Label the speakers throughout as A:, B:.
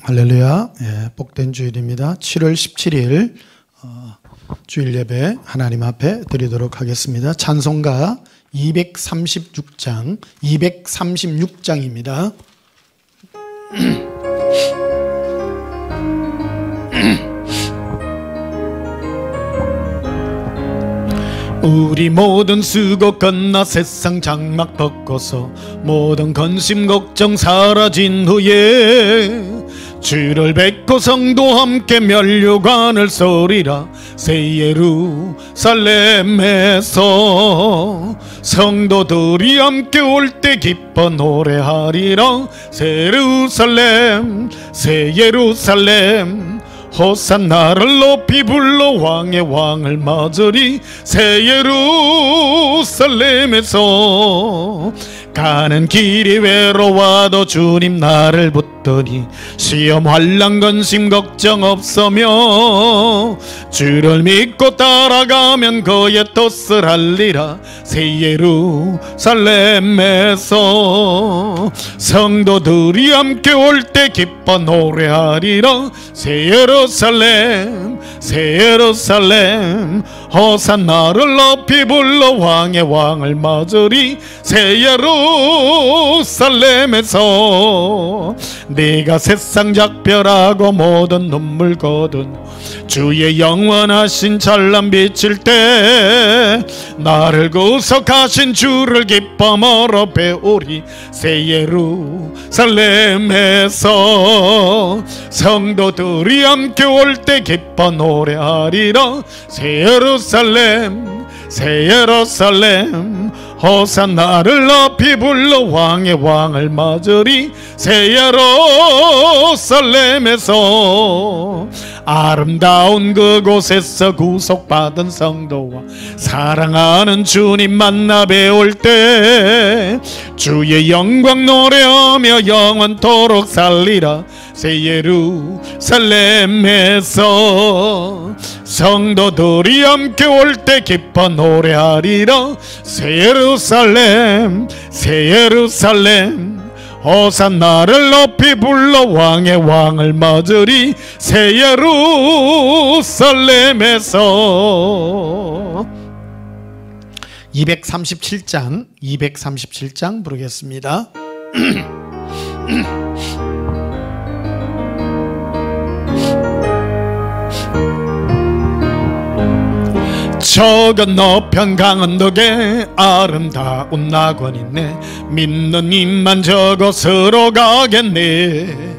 A: 할렐루야. 예, 복된 주일입니다. 7월 17일 주일 예배 하나님 앞에 드리도록 하겠습니다. 찬송가 236장입니다. 우리 모든 수고 끝나 세상 장막 벗고서 모든 근심 걱정 사라진 후에 주를 뵙고 성도 함께 면류관을 쏘리라. 새 예루살렘에서 성도들이 함께 올 때 기뻐 노래하리라. 새 예루살렘 새 예루살렘 호산나를 높이 불러 왕의 왕을 맞으리. 새 예루살렘에서 가는 길이 외로워도 주님 나를 붙드니 시험 환난 근심 걱정 없으며 주를 믿고 따라가면 그의 뜻을 할리라. 새 예루살렘에서 성도들이 함께 올 때 기뻐 노래하리라. 새 예루살렘 새 예루살렘 호산나를 높이 불러 왕의 왕을 맞으리. 새 예루살렘에서 네가 세상 작별하고 모든 눈물 거둔 주의 영원하신 찬란 비칠 때 나를 구속하신 주를 기뻐 멀어 배우리. 새 예루살렘에서 성도들이 함께 올 때 기뻐 노래하리라. 새 예루살렘 새 예루살렘 호산나를 높이 불러 왕의 왕을 맞으리. 새 예루살렘에서 아름다운 그곳에서 구속받은 성도와 사랑하는 주님 만나 배울 때 주의 영광 노래하며 영원토록 살리라. 새 예루살렘에서 성도들이 함께 올 때 기뻐 노래하리라. 새 예루살렘 새 예루살렘 호산나를 높이 불러 왕의 왕을 맞으리. 새 예루살렘에서 237장 부르겠습니다. 저 건너편 강언덕에 아름다운 낙원 있네. 믿는 입만 저곳으로 가겠네.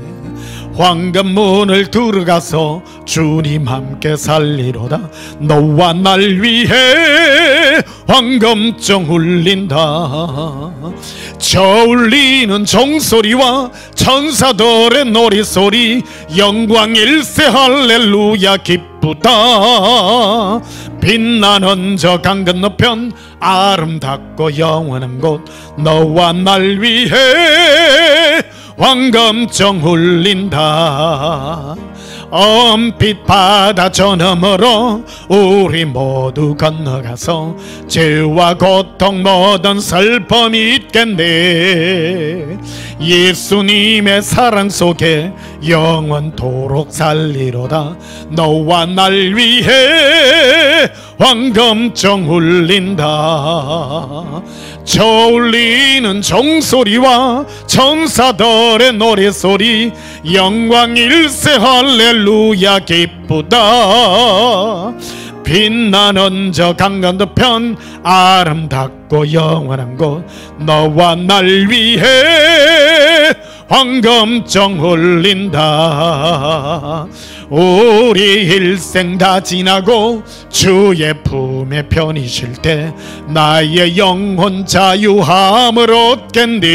A: 황금문을 들어가서 주님 함께 살리로다. 너와 날 위해 황금종 울린다. 저 울리는 종소리와 천사들의 노래소리 영광 일세 할렐루야 기쁘다. 빛나는 저 강 건너편 아름답고 영원한 곳 너와 날 위해 황금종 울린다. 엄빛 바다 저 너머로 우리 모두 건너가서 죄와 고통 모든 슬픔이 있겠네. 예수님의 사랑 속에 영원토록 살리로다. 너와 날 위해 황금종 울린다. 저 울리는 종소리와 천사들의 노래소리 영광 일세 할렐루야 기쁘다. 빛나는 저 강 건너편 아름답고 영원한 곳 너와 날 위해 황금종 울린다. 우리 일생 다 지나고 주의 품에 편히 쉴 때 나의 영혼 자유함을 얻겠니.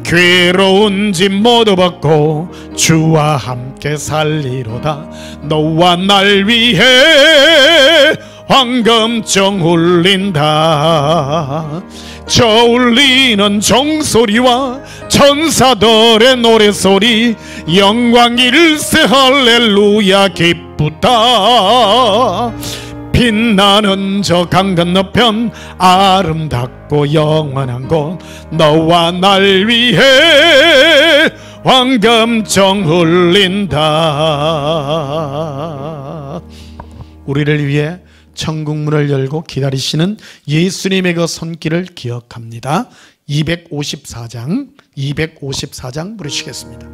A: 괴로운 짐 모두 벗고 주와 함께 살리로다. 너와 날 위해 황금종 울린다. 저 울리는 종소리와 천사들의 노래소리 영광 일세 할렐루야 기쁘다. 빛나는 저 강 건너편 아름답고 영원한 곳 너와 날 위해 황금정 흘린다. 우리를 위해 천국문을 열고 기다리시는 예수님의 그 손길을 기억합니다. 254장 부르시겠습니다.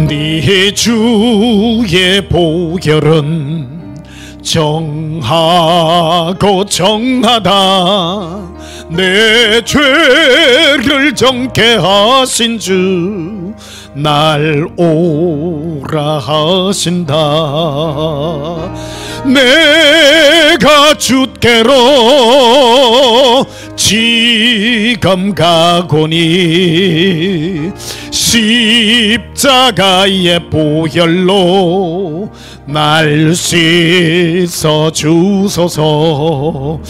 A: 네 주의 보혈은 정하고 정하다. 내 죄를 정케 하신 주 날 오라 하신다. 내가 주께로 지금 가거니 십자가의 보혈로 날 씻어 주소서.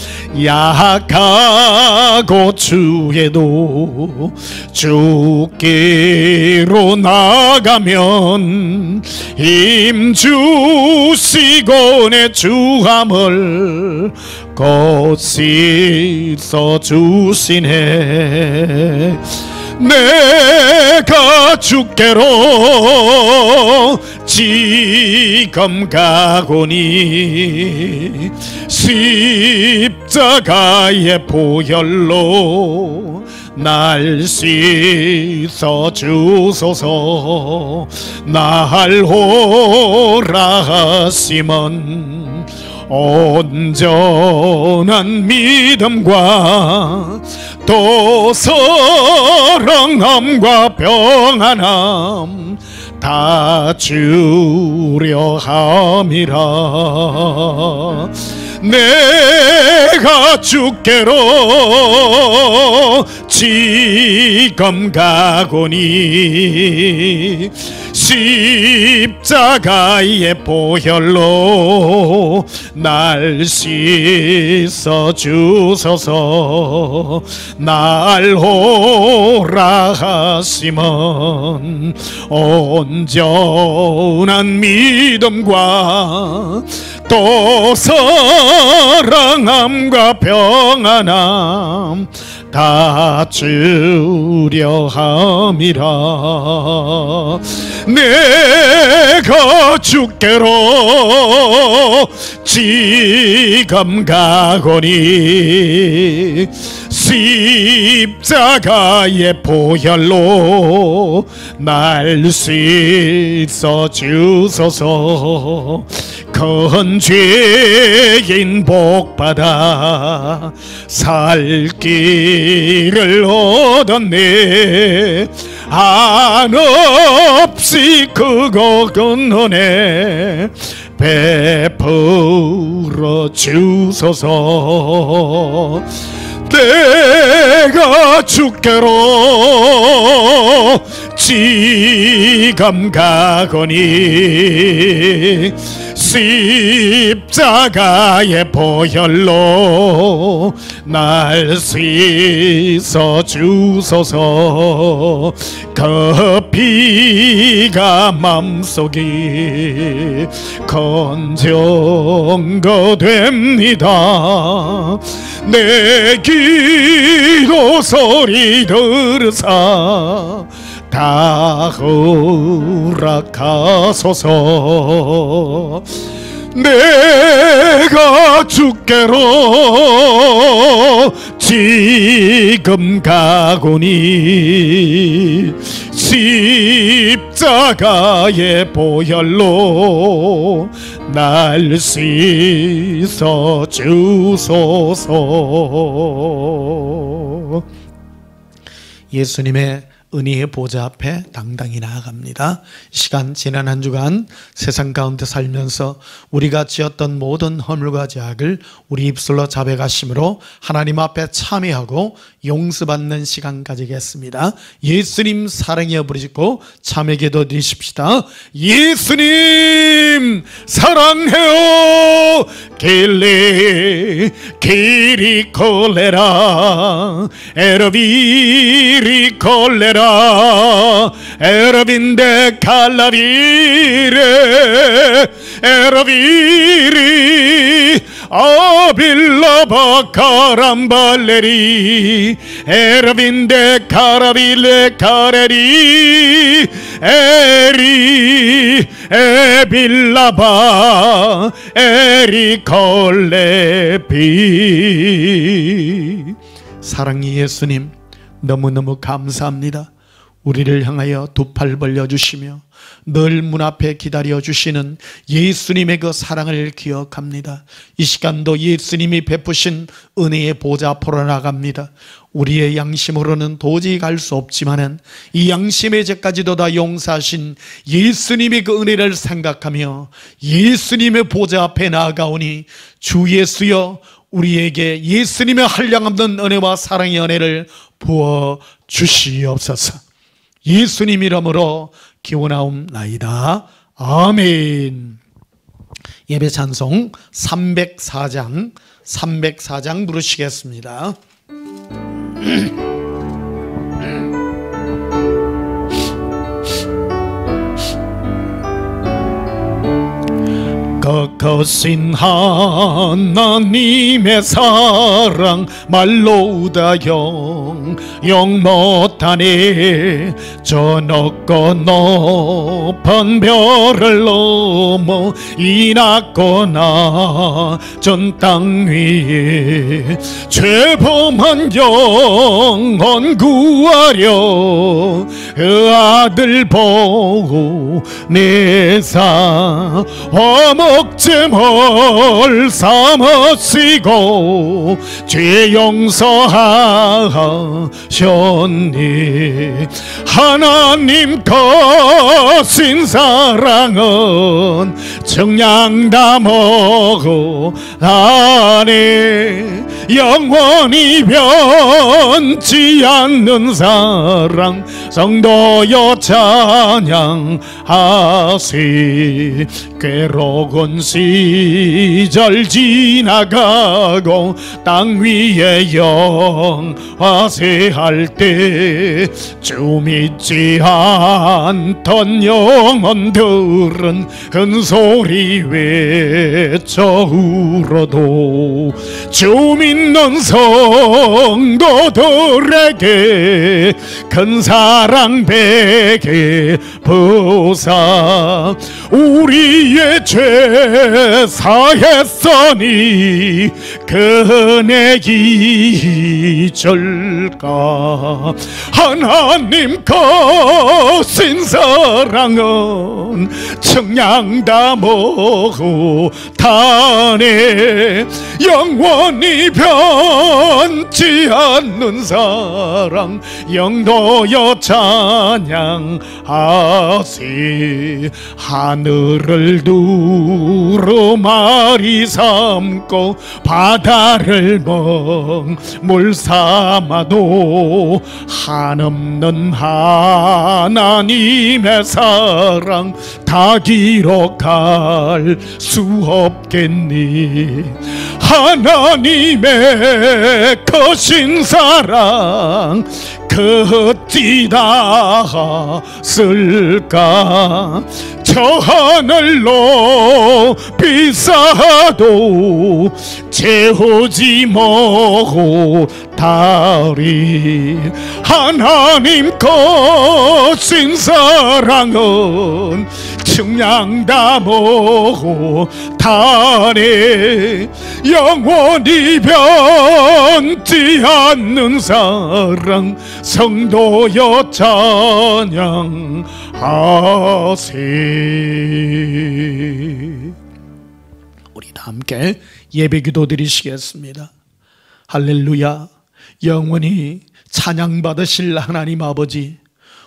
A: 약하고 주에도 주께로 나가면 힘 주시고 내 주함을 곧 씻어 주시네. 내가 주께로 지금 가거니 십자가의 보혈로 날 씻어 주소서. 날 오라 하시면 온전한 믿음과 또 사랑함과 평안함 다 주려 함이라. 내가 주께로 지금 가거니 십자가의 보혈로 날 씻어 주소서. 날 오라 하시면 온전한 믿음과 또 사랑함과 평안함 다 주려 함이라. 내가 주께로 지금 가거니 십자가의 보혈로 날 씻어 주소서. 큰 죄인 복받아 살 길을 얻었네. 한없이 크고 큰 은혜 베풀어 주소서. 내가 주께로 지금 가거니 십자가의 보혈로 날 씻어 주소서. 그 피가 맘속이 건전거 됩니다. 내 기도 소리 들으사 다 허락하소서. 내가 주께로 지금 가거니 십자가의 보혈로 날 씻어 주소서. 예수님의 은혜의 보좌 앞에 당당히 나아갑니다. 시간 지난 한 주간 세상 가운데 살면서 우리가 지었던 모든 허물과 죄악을 우리 입술로 자백하심으로 하나님 앞에 참회하고 용서받는 시간 가지겠습니다. 예수님 사랑해 부르짖고 참회기도 드리십시다. 예수님 사랑해요. 길이 콜레라 에러비리 콜레라 era eravinde calavire eraviri abillava caramballeri eravinde caraville careri eri ebillava eri 콜레비. 사랑의 예수님, 너무너무 감사합니다. 우리를 향하여 두 팔 벌려주시며 늘 문 앞에 기다려주시는 예수님의 그 사랑을 기억합니다. 이 시간도 예수님이 베푸신 은혜의 보좌 앞으로 나갑니다. 우리의 양심으로는 도저히 갈 수 없지만은 이 양심의 죄까지도 다 용서하신 예수님의 그 은혜를 생각하며 예수님의 보좌 앞에 나아가오니 주 예수여, 우리에게 예수님의 한량없는 은혜와 사랑의 은혜를 부어 주시옵소서. 예수님 이름으로 기원하옵나이다. 아멘. 예배 찬송 304장 부르시겠습니다. 거거신 하나님의 사랑 말로우다 영 못하네. 저 높고 높은 별을 넘어 이 낮거나 전 땅 위에 죄범한 영혼 구하려 그 아들 보고 내사 목숨을 삼으시고 죄 용서하셨니. 하나님 거신 사랑은 청량담하고 안에 영원히 변치 않는 사랑 성도여 찬양하시. 괴로운 시절 지나가고 땅 위에 영화세할 때 주 믿지 않던 영혼들은 큰 소리 외쳐 울어도 주 믿는 성도들에게 큰 사랑 베게 부사. 우리의 죄 사했으니 그 은혜 잊을까. 하나님 거신 사랑은 청량담하고 타네. 영원히 변치 않는 사랑 영도여 찬양하시. 하늘을 두루마리 삼고 바다를 먹물 삼아도 한없는 하나님의 사랑 다 기록할 수 없겠니. 하나님의 거신 사랑 어찌다 쓸까. 저 하늘로 비싸도 채우지 못하리. 하나님 거신 사랑은 청량담하고 타네. 영원히 변치 않는 사랑 성도여 찬양하세. 우리 다 함께 예배 기도 드리시겠습니다. 할렐루야. 영원히 찬양받으실 하나님 아버지,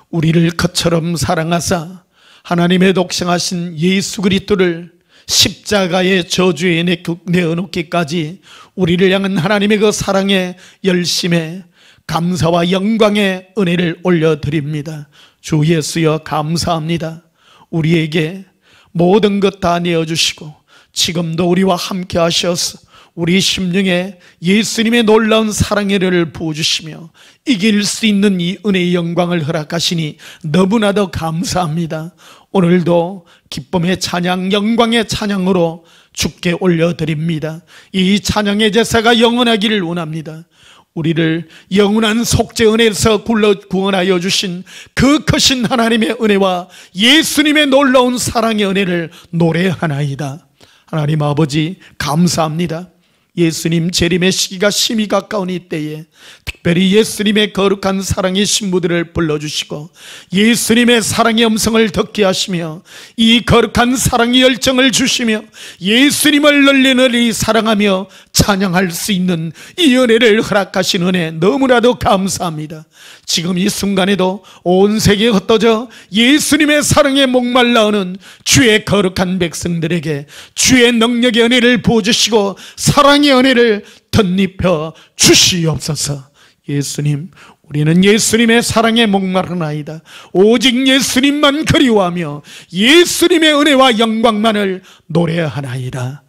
A: 우리를 그처럼 사랑하사 하나님의 독생하신 예수 그리스도를 십자가의 저주에 내어놓기까지 우리를 향한 하나님의 그 사랑의 열심에 감사와 영광의 은혜를 올려드립니다. 주 예수여 감사합니다. 우리에게 모든 것 다 내어주시고 지금도 우리와 함께 하셔서 우리 심령에 예수님의 놀라운 사랑의 은혜를 부어주시며 이길 수 있는 이 은혜의 영광을 허락하시니 너무나도 감사합니다. 오늘도 기쁨의 찬양, 영광의 찬양으로 주께 올려드립니다. 이 찬양의 제사가 영원하기를 원합니다. 우리를 영원한 속죄 은혜에서 구원하여 주신 그 크신 하나님의 은혜와 예수님의 놀라운 사랑의 은혜를 노래하나이다. 하나님 아버지 감사합니다. 예수님 재림의 시기가 심히 가까운 이때에 특별히 예수님의 거룩한 사랑의 신부들을 불러주시고 예수님의 사랑의 음성을 듣게 하시며 이 거룩한 사랑의 열정을 주시며 예수님을 널리 사랑하며 찬양할 수 있는 이 은혜를 허락하신 은혜 너무나도 감사합니다. 지금 이 순간에도 온 세계에 흩어져 예수님의 사랑에 목말라오는 주의 거룩한 백성들에게 주의 능력의 은혜를 부어주시고 사랑의 은혜를 덧입혀 주시옵소서. 예수님, 우리는 예수님의 사랑에 목마르나이다. 오직 예수님만 그리워하며 예수님의 은혜와 영광만을 노래하나이다.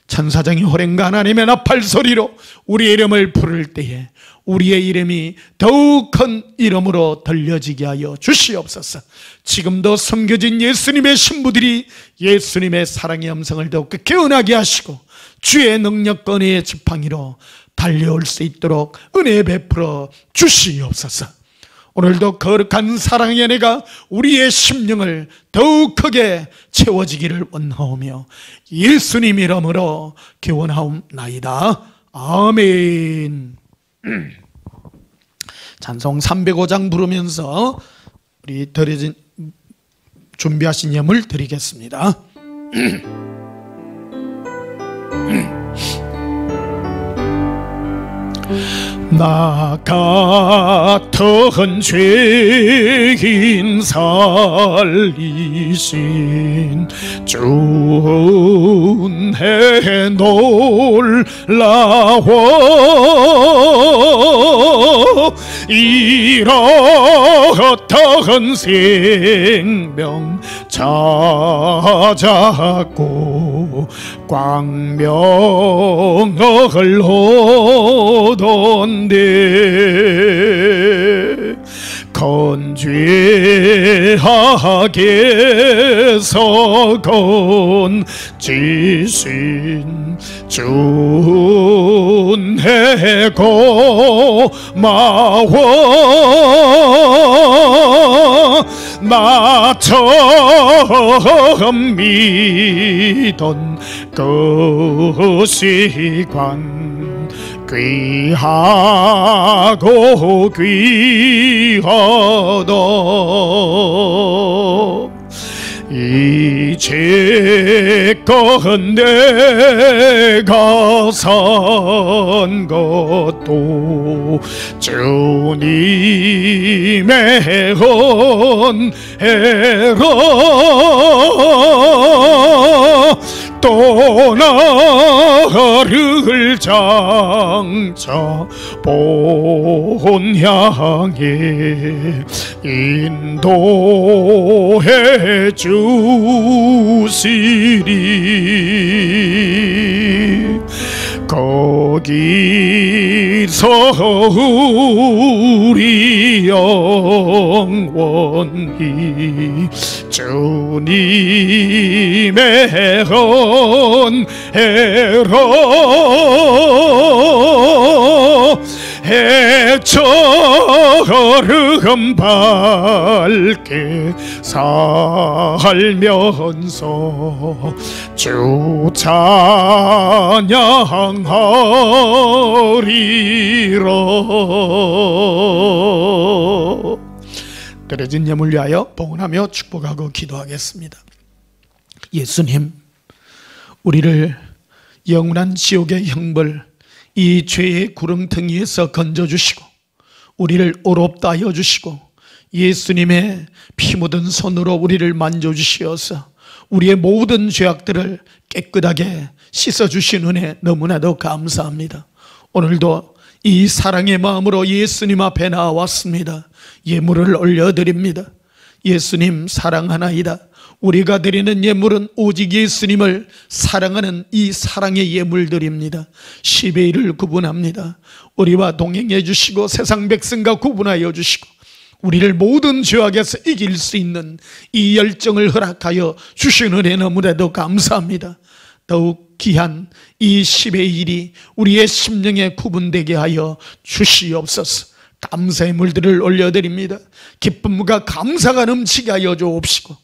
A: 천사장이 호랭과 하나님의 나팔 소리로 우리의 이름을 부를 때에 우리의 이름이 더욱 큰 이름으로 들려지게 하여 주시옵소서. 지금도 섬겨진 예수님의 신부들이 예수님의 사랑의 음성을 더욱 깨어나게 하시고 주의 능력과 은혜의 지팡이로 달려올 수 있도록 은혜 베풀어 주시옵소서. 오늘도 거룩한 사랑의 은혜가 우리의 심령을 더욱 크게 채워지기를 원하오며 예수님 이름으로 기원하옵나이다. 아멘. 찬송 305장 부르면서 우리 준비하신 예물 드리겠습니다. 나 같은 죄인 살리신 주 은혜 놀라워 이렇던 생명 찾았고 광명을 얻었네. 건죄하게 서건 지신 주 은혜 고마워. 나 처음 믿던 그 시간 귀하고 귀하다. 이제껏 내가 산 것도 주님의 은혜로 또 나를 장차 본 향해 인도해 주시리. 거기서 우리 영원히 주님의 은혜로 해처럼 밝게 살면서 주 찬양하리라. 드려진 예물 위하여 봉헌하며 축복하고 기도하겠습니다. 예수님, 우리를 영원한 지옥의 형벌, 이 죄의 구렁텅이에서 건져주시고 우리를 의롭다 하여 주시고 예수님의 피 묻은 손으로 우리를 만져주시어서 우리의 모든 죄악들을 깨끗하게 씻어주신 은혜 너무나도 감사합니다. 오늘도 이 사랑의 마음으로 예수님 앞에 나왔습니다. 예물을 올려드립니다. 예수님 사랑하나이다. 우리가 드리는 예물은 오직 예수님을 사랑하는 이 사랑의 예물들입니다. 10의 1을 구분합니다. 우리와 동행해 주시고 세상 백성과 구분하여 주시고 우리를 모든 죄악에서 이길 수 있는 이 열정을 허락하여 주신 은혜 너무나도 감사합니다. 더욱 귀한 이 10의 1이 우리의 심령에 구분되게 하여 주시옵소서. 감사의 물들을 올려드립니다. 기쁨과 감사가 넘치게 하여 주옵시고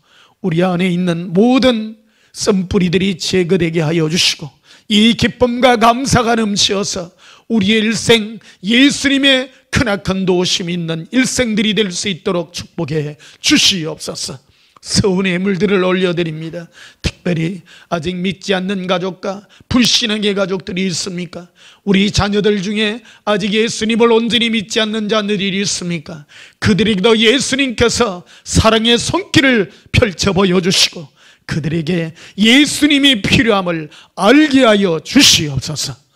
A: 우리 안에 있는 모든 쓴뿌리들이 제거되게 하여 주시고 이 기쁨과 감사가 넘치어서 우리의 일생 예수님의 크나큰 도우심이 있는 일생들이 될 수 있도록 축복해 주시옵소서. 서운의 물들을 올려드립니다. 특별히 아직 믿지 않는 가족과 불신앙의 가족들이 있습니까? 우리 자녀들 중에 아직 예수님을 온전히 믿지 않는 자녀들이 있습니까? 그들에게도 예수님께서 사랑의 손길을 펼쳐 보여주시고 그들에게 예수님이 필요함을 알게 하여 주시옵소서.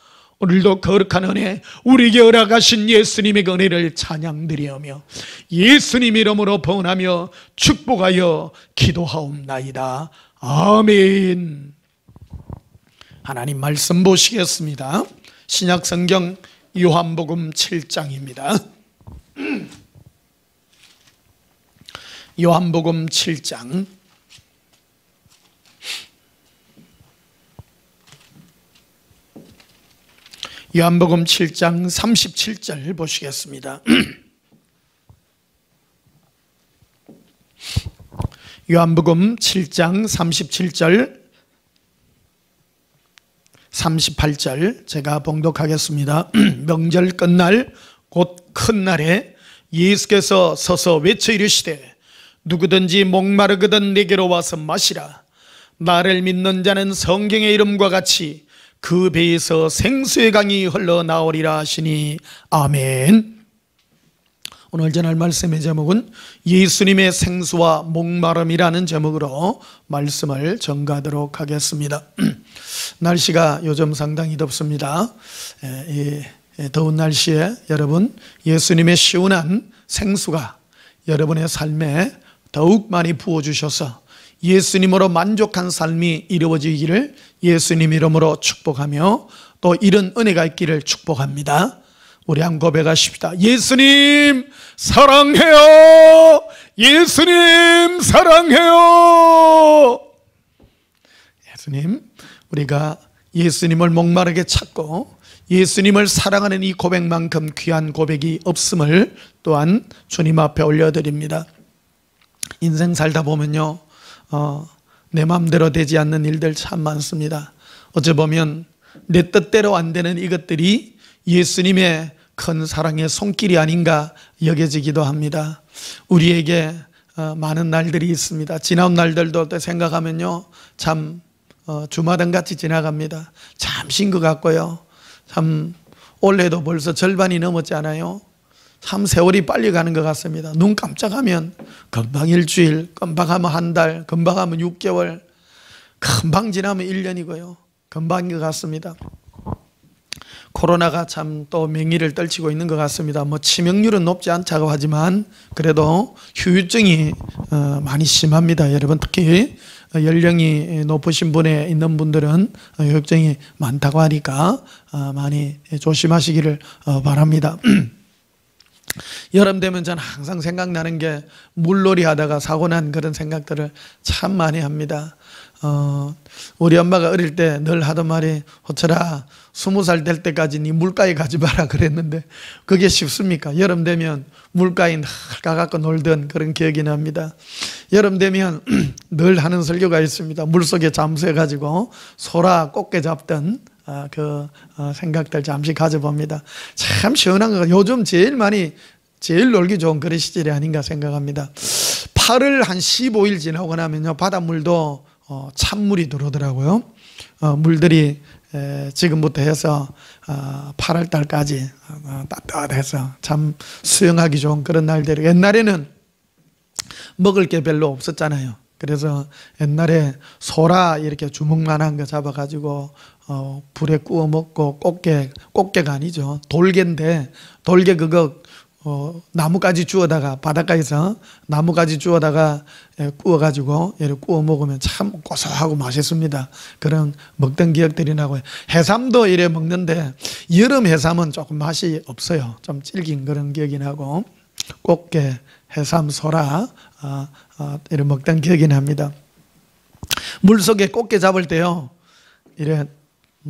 A: 오늘도 거룩한 은혜, 우리에게 허락하신 예수님의 은혜를 찬양드리며 예수님 이름으로 번하며 축복하여 기도하옵나이다. 아멘. 하나님 말씀 보시겠습니다. 신약성경 요한복음 7장입니다. 요한복음 7장 요한복음 7장 37절 보시겠습니다. 요한복음 7장 37절 38절 제가 봉독하겠습니다. 명절 끝날 곧 큰 날에 예수께서 서서 외쳐 이르시되 누구든지 목마르거든 내게로 와서 마시라. 나를 믿는 자는 성경의 이름과 같이 그 배에서 생수의 강이 흘러나오리라 하시니 아멘. 오늘 전할 말씀의 제목은 예수님의 생수와 목마름이라는 제목으로 말씀을 전가하도록 하겠습니다. 날씨가 요즘 상당히 덥습니다. 더운 날씨에 여러분 예수님의 시원한 생수가 여러분의 삶에 더욱 많이 부어주셔서 예수님으로 만족한 삶이 이루어지기를 예수님 이름으로 축복하며 또 이런 은혜가 있기를 축복합니다. 우리 한 고백하십시다. 예수님 사랑해요. 예수님 사랑해요. 예수님, 우리가 예수님을 목마르게 찾고 예수님을 사랑하는 이 고백만큼 귀한 고백이 없음을 또한 주님 앞에 올려드립니다. 인생 살다 보면요 내 마음대로 되지 않는 일들 참 많습니다. 어찌 보면 내 뜻대로 안 되는 이것들이 예수님의 큰 사랑의 손길이 아닌가 여겨지기도 합니다. 우리에게 많은 날들이 있습니다. 지나온 날들도 생각하면요 참 주마등같이 지나갑니다. 잠시인 것 같고요 참 올해도 벌써 절반이 넘었잖아요. 참 세월이 빨리 가는 것 같습니다. 눈 깜짝하면 금방 일주일, 금방 하면 한 달, 금방 하면 6개월, 금방 지나면 1년이고요 금방인 것 같습니다. 코로나가 참 또 맹위를 떨치고 있는 것 같습니다. 뭐 치명률은 높지 않다고 하지만 그래도 후유증이 많이 심합니다. 여러분 특히 연령이 높으신 분에 있는 분들은 후유증이 많다고 하니까 많이 조심하시기를 바랍니다. 여름 되면 저는 항상 생각나는 게 물놀이 하다가 사고 난 그런 생각들을 참 많이 합니다. 우리 엄마가 어릴 때 늘 하던 말이 호철아 20살 될 때까지 네 물가에 가지 마라 그랬는데 그게 쉽습니까? 여름 되면 물가에 늘 가갖고 놀던 그런 기억이 납니다. 여름 되면 늘 하는 설교가 있습니다. 물속에 잠수해가지고 소라 꽃게 잡던 그 생각들 잠시 가져봅니다. 참 시원한 거 요즘 제일 놀기 좋은 그런 시절이 아닌가 생각합니다. 8월 한 15일 지나고 나면요 바닷물도 찬물이 들어오더라고요. 물들이 지금부터 해서 8월 달까지 따뜻해서 참 수영하기 좋은 그런 날들이 옛날에는 먹을 게 별로 없었잖아요. 그래서 옛날에 소라 이렇게 주먹만한 거 잡아가지고 불에 구워 먹고 꽃게가 아니죠 돌게인데 돌게 그거 나무가지 주워다가 바닷가에서 나무가지 주워다가 구워가지고 이렇게 구워 먹으면 참 고소하고 맛있습니다. 그런 먹던 기억들이 나고요. 해삼도 이래 먹는데 여름 해삼은 조금 맛이 없어요. 좀 질긴 그런 기억이 나고 꽃게, 해삼, 소라 이래 먹던 기억이 납니다. 물속에 꽃게 잡을 때요, 이래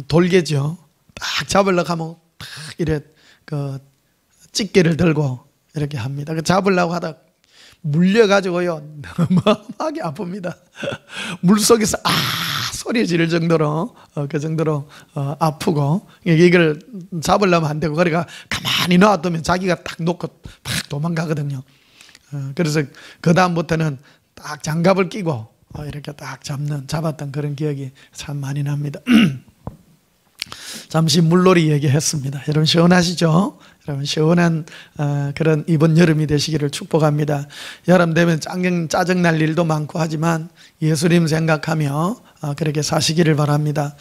A: 돌개죠. 딱 잡으려고 하면 딱 이래 집게를 들고 이렇게 합니다. 잡으려고 하다 물려가지고요, 너무하게 아픕니다. 물속에서 소리 지를 정도로 그 정도로 아프고, 이걸 잡으려면 안 되고, 그러니까 가만히 놔두면 자기가 딱 놓고 팍 도망가거든요. 그래서 그 다음부터는 딱 장갑을 끼고 이렇게 딱 잡았던 그런 기억이 참 많이 납니다. 잠시 물놀이 얘기했습니다. 여러분 시원하시죠? 여러분 시원한 그런 이번 여름이 되시기를 축복합니다. 여름 되면 짜증날 일도 많고 하지만 예수님 생각하며 그렇게 사시기를 바랍니다.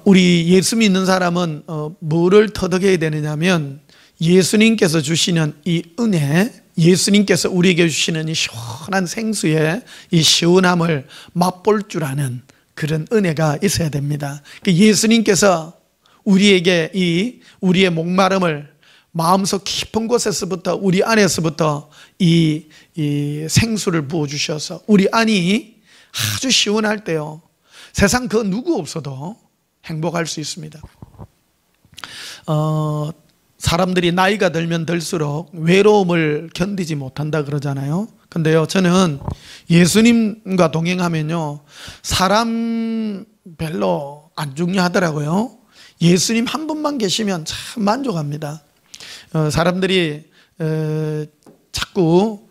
A: 우리 예수 믿는 사람은 뭐를 터득해야 되느냐면, 예수님께서 주시는 이 은혜, 예수님께서 우리에게 주시는 이 시원한 생수의 이 시원함을 맛볼 줄 아는 그런 은혜가 있어야 됩니다. 예수님께서 우리에게 우리의 목마름을 마음속 깊은 곳에서부터, 우리 안에서부터 이 생수를 부어주셔서 우리 안이 아주 시원할 때요, 세상 그 누구 없어도 행복할 수 있습니다. 사람들이 나이가 들면 들수록 외로움을 견디지 못한다 그러잖아요. 근데요, 저는 예수님과 동행하면요, 사람 별로 안 중요하더라고요. 예수님 한 분만 계시면 참 만족합니다. 사람들이 자꾸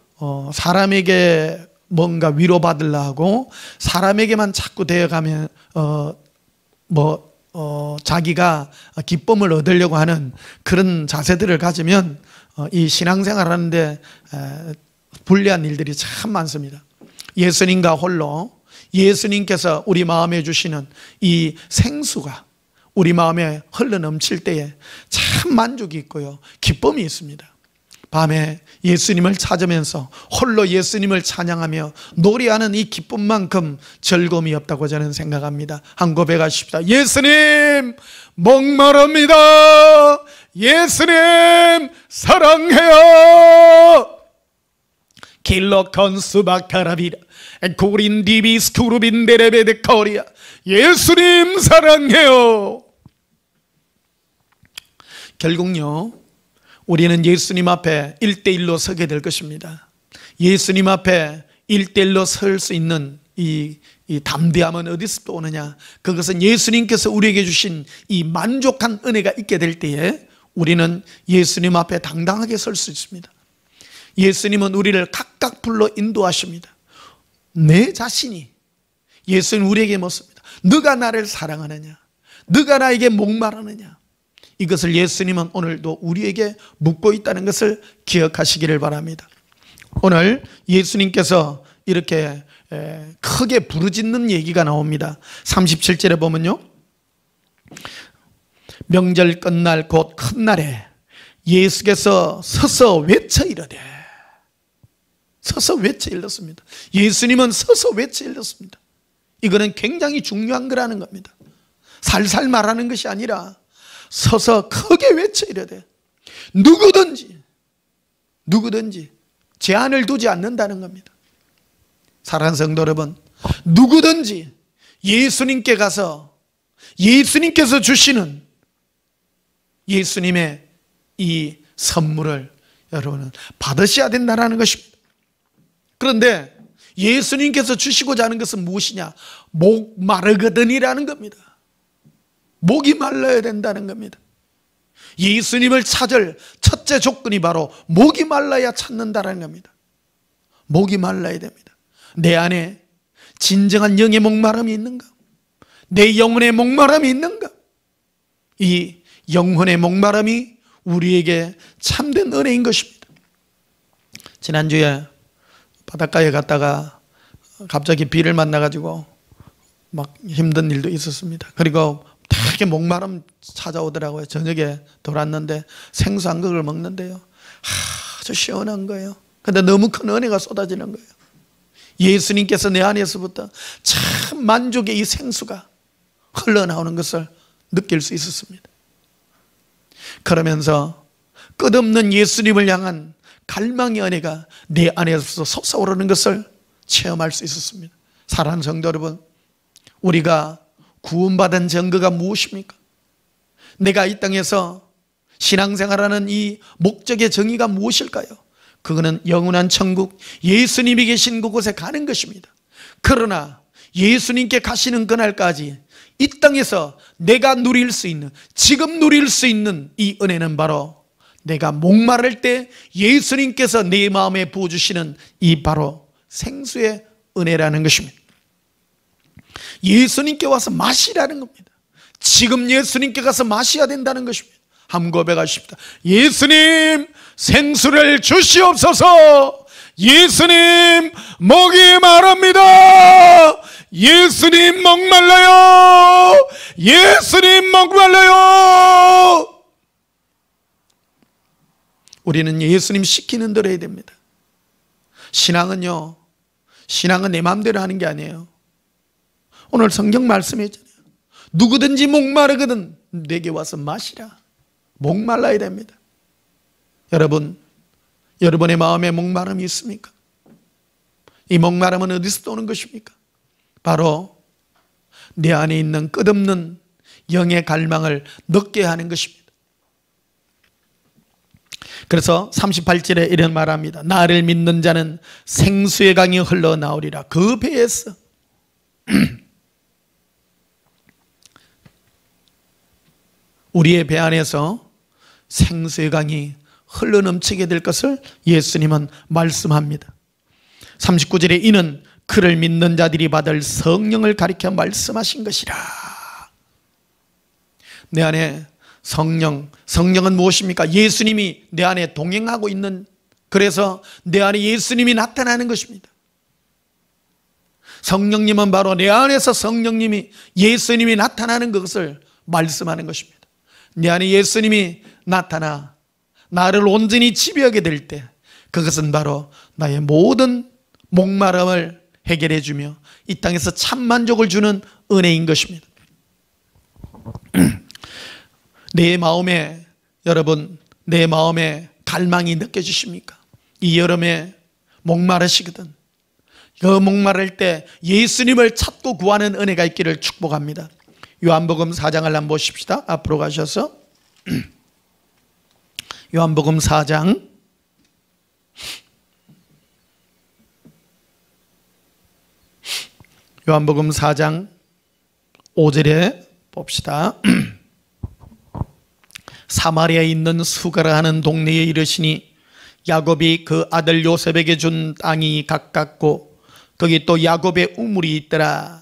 A: 사람에게 뭔가 위로받으려 하고 사람에게만 자꾸 되어가면 자기가 기쁨을 얻으려고 하는 그런 자세들을 가지면 이 신앙생활 하는데 불리한 일들이 참 많습니다. 예수님과 홀로, 예수님께서 우리 마음에 주시는 이 생수가 우리 마음에 흘러넘칠 때에 참 만족이 있고요, 기쁨이 있습니다. 밤에 예수님을 찾으면서 홀로 예수님을 찬양하며 노래하는 이 기쁨만큼 즐거움이 없다고 저는 생각합니다. 한 고백하십시다. 예수님 목마릅니다. 예수님 사랑해요. 길로 건수박타라비라 고린디비스 쿠르빈데레베데 코리아. 예수님 사랑해요. 결국요, 우리는 예수님 앞에 1대1로 서게 될 것입니다. 예수님 앞에 1대1로 설 수 있는 이 담대함은 어디서 또 오느냐? 그것은 예수님께서 우리에게 주신 이 만족한 은혜가 있게 될 때에 우리는 예수님 앞에 당당하게 설 수 있습니다. 예수님은 우리를 각각 불러 인도하십니다. 내 자신이, 예수님 우리에게 묻습니다. 너가 나를 사랑하느냐? 너가 나에게 목마르느냐? 이것을 예수님은 오늘도 우리에게 묻고 있다는 것을 기억하시기를 바랍니다. 오늘 예수님께서 이렇게 크게 부르짖는 얘기가 나옵니다. 37절에 보면요, 명절 끝날 곧 큰 날에 예수께서 서서 외쳐 이르되, 서서 외쳐 일렀습니다. 예수님은 서서 외쳐 일렀습니다. 이거는 굉장히 중요한 거라는 겁니다. 살살 말하는 것이 아니라 서서 크게 외쳐 이르되, 누구든지 제한을 두지 않는다는 겁니다. 사랑하는 성도 여러분, 누구든지 예수님께 가서 예수님께서 주시는 예수님의 이 선물을 여러분은 받으셔야 된다는 것입니다. 그런데 예수님께서 주시고자 하는 것은 무엇이냐? 목 마르거든이라는 겁니다. 목이 말라야 된다는 겁니다. 예수님을 찾을 첫째 조건이 바로 목이 말라야 찾는다는 겁니다. 목이 말라야 됩니다. 내 안에 진정한 영의 목마름이 있는가? 내 영혼의 목마름이 있는가? 이 영혼의 목마름이 우리에게 참된 은혜인 것입니다. 지난주에 바닷가에 갔다가 갑자기 비를 만나가지고 막 힘든 일도 있었습니다. 그리고 되게 목마름 찾아오더라고요. 저녁에 돌았는데 생수 한 그릇을 먹는데요, 아주 시원한 거예요. 근데 너무 큰 은혜가 쏟아지는 거예요. 예수님께서 내 안에서부터 참 만족의 이 생수가 흘러나오는 것을 느낄 수 있었습니다. 그러면서 끝없는 예수님을 향한 갈망의 은혜가 내 안에서 솟아오르는 것을 체험할 수 있었습니다. 사랑하는 성도 여러분, 우리가 구원받은 증거가 무엇입니까? 내가 이 땅에서 신앙생활하는 이 목적의 정의가 무엇일까요? 그거는 영원한 천국, 예수님이 계신 그곳에 가는 것입니다. 그러나 예수님께 가시는 그날까지 이 땅에서 내가 누릴 수 있는, 지금 누릴 수 있는 이 은혜는 바로 내가 목마를 때 예수님께서 내 마음에 부어주시는 이 바로 생수의 은혜라는 것입니다. 예수님께 와서 마시라는 겁니다. 지금 예수님께 가서 마셔야 된다는 것입니다. 한번 고백하십시다. 예수님, 생수를 주시옵소서. 예수님, 목이 마릅니다. 예수님, 목말라요. 예수님, 목말라요. 우리는 예수님 시키는 대로 해야 됩니다. 신앙은요, 신앙은 내 마음대로 하는 게 아니에요. 오늘 성경 말씀했잖아요. 누구든지 목마르거든 내게 와서 마시라. 목말라야 됩니다. 여러분, 여러분의 마음에 목마름이 있습니까? 이 목마름은 어디서 오는 것입니까? 바로 내 안에 있는 끝없는 영의 갈망을 넣게 하는 것입니다. 그래서 38절에 이런 말합니다. 나를 믿는 자는 생수의 강이 흘러나오리라. 그 배에서 우리의 배 안에서 생수의 강이 흘러넘치게 될 것을 예수님은 말씀합니다. 39절에 이는 그를 믿는 자들이 받을 성령을 가리켜 말씀하신 것이라. 내 안에 성령은 무엇입니까? 예수님이 내 안에 동행하고 있는, 그래서 내 안에 예수님이 나타나는 것입니다. 성령님은 바로 내 안에서 성령님이, 예수님이 나타나는 것을 말씀하는 것입니다. 내 안에 예수님이 나타나 나를 온전히 지배하게 될 때 그것은 바로 나의 모든 목마름을 해결해 주며 이 땅에서 참 만족을 주는 은혜인 것입니다. 내 마음에, 여러분, 내 마음에 갈망이 느껴지십니까? 이 여름에 목마르시거든 그 목마를 때 예수님을 찾고 구하는 은혜가 있기를 축복합니다. 요한복음 4장을 한번 보십시다. 앞으로 가셔서 요한복음 4장 요한복음 4장 5절에 봅시다. 사마리아에 있는 수가라 하는 동네에 이르시니 야곱이 그 아들 요셉에게 준 땅이 가깝고 거기 또 야곱의 우물이 있더라.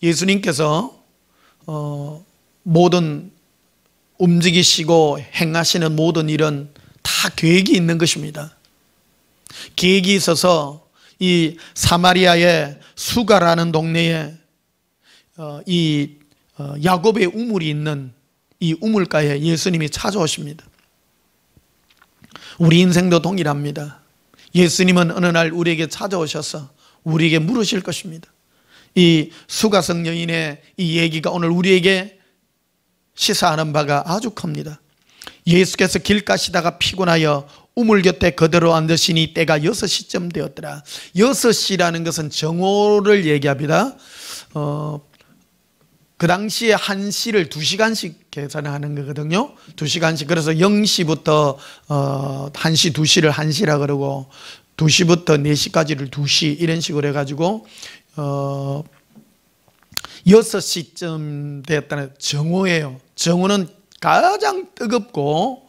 A: 예수님께서 모든 움직이시고 행하시는 모든 일은 다 계획이 있는 것입니다. 계획이 있어서 이 사마리아의 수가라는 동네에 이 야곱의 우물이 있는 이 우물가에 예수님이 찾아오십니다. 우리 인생도 동일합니다. 예수님은 어느 날 우리에게 찾아오셔서 우리에게 물으실 것입니다. 이 수가성 여인의 이 얘기가 오늘 우리에게 시사하는 바가 아주 큽니다. 예수께서 길 가시다가 피곤하여 우물 곁에 그대로 앉으시니 때가 6시쯤 되었더라. 6시라는 것은 정오를 얘기합니다. 그 당시에 1시를 2시간씩 계산하는 거거든요. 2시간씩. 그래서 0시부터 1시, 2시를 1시라 그러고 2시부터 4시까지를 2시 이런 식으로 해가지고 6시쯤 되었다는 정오예요. 정오는 가장 뜨겁고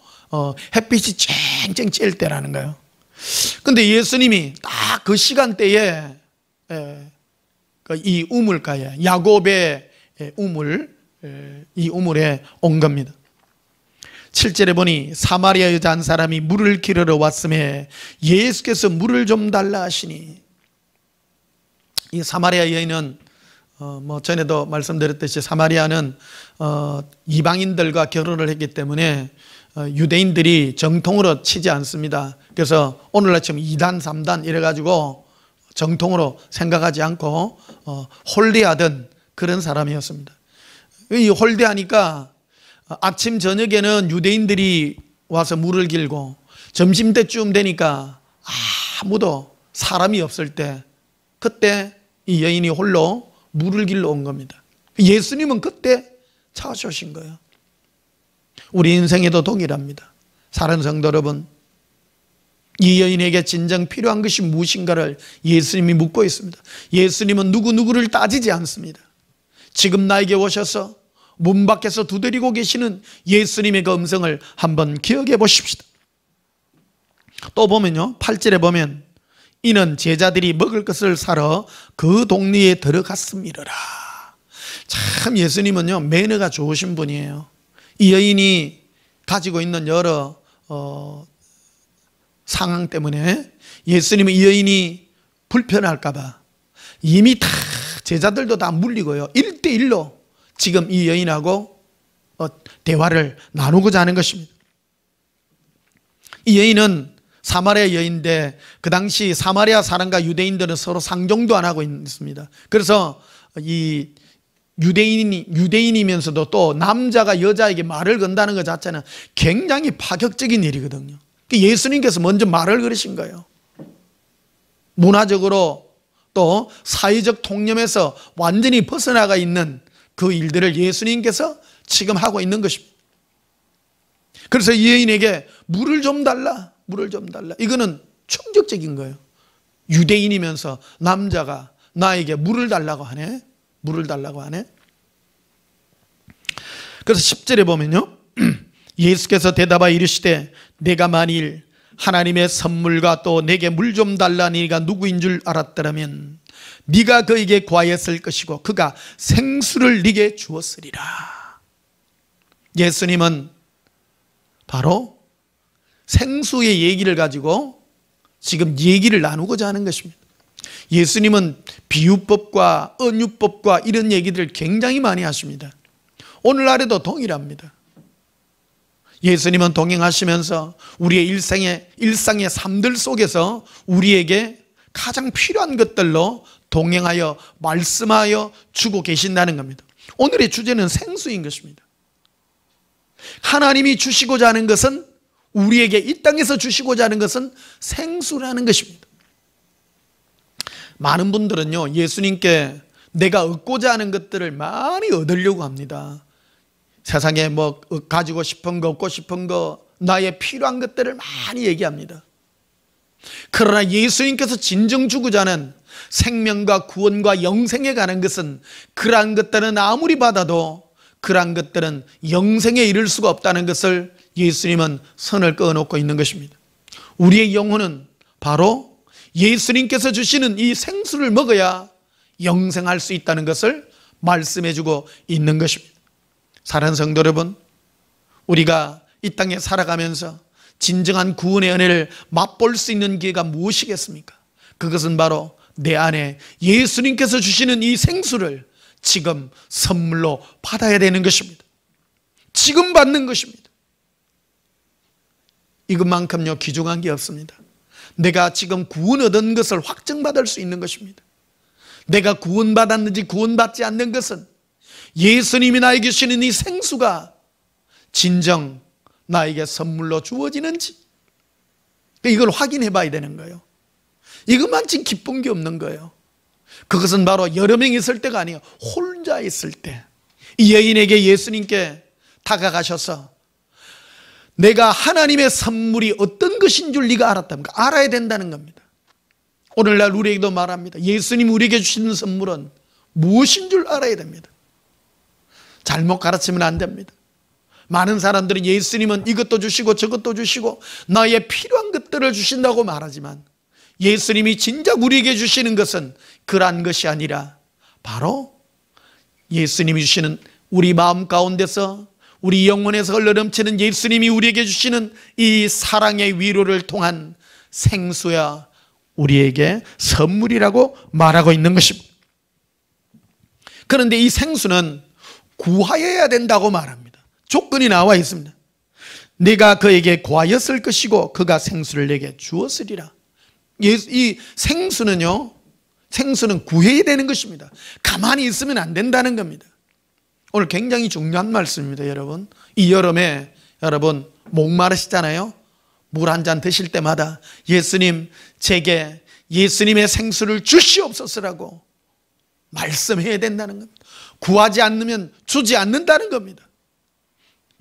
A: 햇빛이 쨍쨍 찔 때라는 거예요. 근데 예수님이 딱 그 시간대에 이 우물가에 야곱의 우물, 이 우물에 온 겁니다. 7절에 보니 사마리아 여자 한 사람이 물을 기르러 왔음에 예수께서 물을 좀 달라 하시니, 이 사마리아 여인은 전에도 말씀드렸듯이 사마리아는 이방인들과 결혼을 했기 때문에 유대인들이 정통으로 치지 않습니다. 그래서 오늘날처럼 2단, 3단 이래가지고 정통으로 생각하지 않고 홀대하던 그런 사람이었습니다. 이 홀대하니까 아침 저녁에는 유대인들이 와서 물을 길고 점심때쯤 되니까 아무도 사람이 없을 때 그때 이 여인이 홀로 물을 길러 온 겁니다. 예수님은 그때 찾아오신 거예요. 우리 인생에도 동일합니다. 사랑하는 성도 여러분, 이 여인에게 진정 필요한 것이 무엇인가를 예수님이 묻고 있습니다. 예수님은 누구누구를 따지지 않습니다. 지금 나에게 오셔서 문 밖에서 두드리고 계시는 예수님의 그 음성을 한번 기억해 보십시다. 또 보면요, 8절에 보면 이는 제자들이 먹을 것을 사러 그 동네에 들어갔음이러라. 참 예수님은요, 매너가 좋으신 분이에요. 이 여인이 가지고 있는 여러 상황 때문에 예수님은 이 여인이 불편할까 봐 이미 다 제자들도 다 물리고요, 1대1로 지금 이 여인하고 대화를 나누고자 하는 것입니다. 이 여인은 사마리아 여인인데 그 당시 사마리아 사람과 유대인들은 서로 상종도 안 하고 있습니다. 그래서 이 유대인이면서도 또 남자가 여자에게 말을 건다는 것 자체는 굉장히 파격적인 일이거든요. 예수님께서 먼저 말을 걸으신 거예요. 문화적으로 또 사회적 통념에서 완전히 벗어나가 있는 그 일들을 예수님께서 지금 하고 있는 것입니다. 그래서 이 여인에게 물을 좀 달라, 물을 좀 달라. 이거는 충격적인 거예요. 유대인이면서 남자가 나에게 물을 달라고 하네. 물을 달라고 하네. 그래서 10절에 보면요, 예수께서 대답하여 이르시되 내가 만일 하나님의 선물과 또 내게 물 좀 달라는 이가 누구인 줄 알았더라면 네가 그에게 구하였을 것이고 그가 생수를 네게 주었으리라. 예수님은 바로 생수의 얘기를 가지고 지금 얘기를 나누고자 하는 것입니다. 예수님은 비유법과 은유법과 이런 얘기들을 굉장히 많이 하십니다. 오늘날에도 동일합니다. 예수님은 동행하시면서 우리의 일상의 삶들 속에서 우리에게 가장 필요한 것들로 동행하여 말씀하여 주고 계신다는 겁니다. 오늘의 주제는 생수인 것입니다. 하나님이 주시고자 하는 것은, 우리에게 이 땅에서 주시고자 하는 것은 생수라는 것입니다. 많은 분들은요, 예수님께 내가 얻고자 하는 것들을 많이 얻으려고 합니다. 세상에 뭐 가지고 싶은 거, 얻고 싶은 거, 나의 필요한 것들을 많이 얘기합니다. 그러나 예수님께서 진정 주고자 하는 생명과 구원과 영생에 관한 것은 그러한 것들은 아무리 받아도 그러한 것들은 영생에 이를 수가 없다는 것을 예수님은 선을 그어놓고 있는 것입니다. 우리의 영혼은 바로 예수님께서 주시는 이 생수를 먹어야 영생할 수 있다는 것을 말씀해주고 있는 것입니다. 사랑하는 성도 여러분, 우리가 이 땅에 살아가면서 진정한 구원의 은혜를 맛볼 수 있는 기회가 무엇이겠습니까? 그것은 바로 내 안에 예수님께서 주시는 이 생수를 지금 선물로 받아야 되는 것입니다. 지금 받는 것입니다. 이것만큼요 귀중한 게 없습니다. 내가 지금 구원 얻은 것을 확증받을 수 있는 것입니다. 내가 구원받았는지 구원받지 않는 것은 예수님이 나에게 주시는 이 생수가 진정 나에게 선물로 주어지는지 이걸 확인해 봐야 되는 거예요. 이것만 지금 기쁜 게 없는 거예요. 그것은 바로 여러 명이 있을 때가 아니에요. 혼자 있을 때 이 여인에게 예수님께 다가가셔서 내가 하나님의 선물이 어떤 것인 줄 네가 알았답니까? 알아야 된다는 겁니다. 오늘날 우리에게도 말합니다. 예수님 우리에게 주시는 선물은 무엇인 줄 알아야 됩니다. 잘못 가르치면 안 됩니다. 많은 사람들은 예수님은 이것도 주시고 저것도 주시고 나의 필요한 것들을 주신다고 말하지만 예수님이 진작 우리에게 주시는 것은 그러한 것이 아니라 바로 예수님이 주시는 우리 마음 가운데서 우리 영혼에서 흘러넘치는 예수님이 우리에게 주시는 이 사랑의 위로를 통한 생수야 우리에게 선물이라고 말하고 있는 것입니다. 그런데 이 생수는 구하여야 된다고 말합니다. 조건이 나와 있습니다. 내가 그에게 구하였을 것이고 그가 생수를 내게 주었으리라. 이 생수는요, 생수는 구해야 되는 것입니다. 가만히 있으면 안 된다는 겁니다. 오늘 굉장히 중요한 말씀입니다. 여러분, 이 여름에 여러분 목마르시잖아요. 물 한 잔 드실 때마다 예수님, 제게 예수님의 생수를 주시옵소서라고 말씀해야 된다는 겁니다. 구하지 않으면 주지 않는다는 겁니다.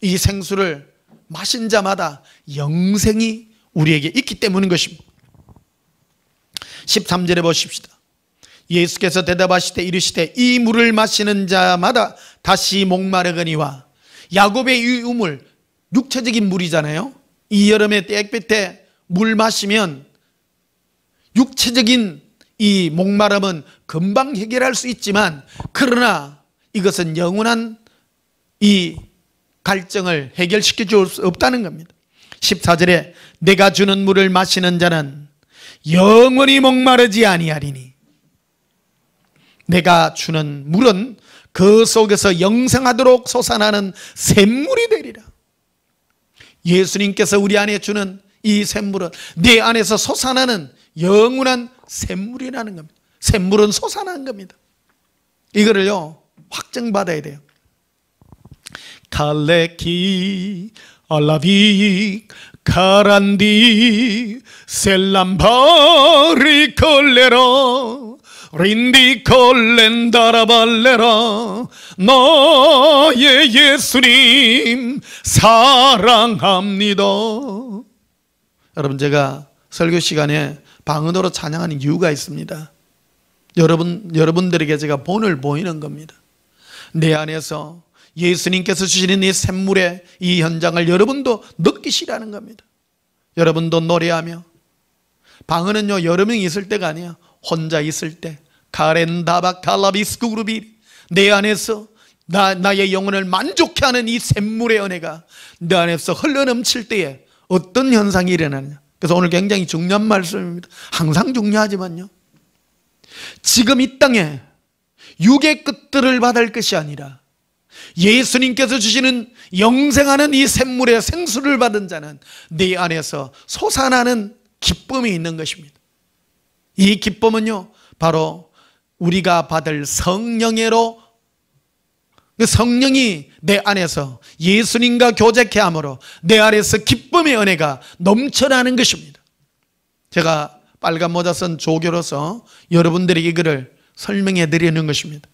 A: 이 생수를 마신 자마다 영생이 우리에게 있기 때문인 것입니다. 13절에 보십시다. 예수께서 대답하시되 이르시되 이 물을 마시는 자마다 다시 목마르거니와. 야곱의 이 우물, 육체적인 물이잖아요. 이 여름에 땡볕에 물 마시면 육체적인 이 목마름은 금방 해결할 수 있지만, 그러나 이것은 영원한 이 갈증을 해결시켜 줄 수 없다는 겁니다. 14절에 내가 주는 물을 마시는 자는 영원히 목마르지 아니하리니. 내가 주는 물은 그 속에서 영생하도록 솟아나는 샘물이 되리라. 예수님께서 우리 안에 주는 이 샘물은 내 안에서 솟아나는 영원한 샘물이라는 겁니다. 샘물은 솟아나는 겁니다. 이거를요 확증받아야 돼요. 칼레키 알라비 카란디 셀람바리 콜레라 린디 콜렌다라발레라. 너의 예수님 사랑합니다. 여러분, 제가 설교 시간에 방언으로 찬양하는 이유가 있습니다. 여러분들에게 제가 본을 보이는 겁니다. 내 안에서 예수님께서 주시는 이 샘물의 이 현장을 여러분도 느끼시라는 겁니다. 여러분도 노래하며, 방언은요 여러 명이 있을 때가 아니야. 혼자 있을 때, 카렌다바 칼라비스쿠르비, 내 안에서 나의 영혼을 만족해 하는 이 샘물의 은혜가 내 안에서 흘러넘칠 때에 어떤 현상이 일어나느냐. 그래서 오늘 굉장히 중요한 말씀입니다. 항상 중요하지만요, 지금 이 땅에 육의 끝들을 받을 것이 아니라 예수님께서 주시는 영생하는 이 샘물의 생수를 받은 자는 내 안에서 솟아나는 기쁨이 있는 것입니다. 이 기쁨은요 바로 우리가 받을 성령으로, 그 성령이 내 안에서 예수님과 교제케 함으로 내 안에서 기쁨의 은혜가 넘쳐나는 것입니다. 제가 빨간 모자 쓴 조교로서 여러분들에게 이거를 설명해 드리는 것입니다.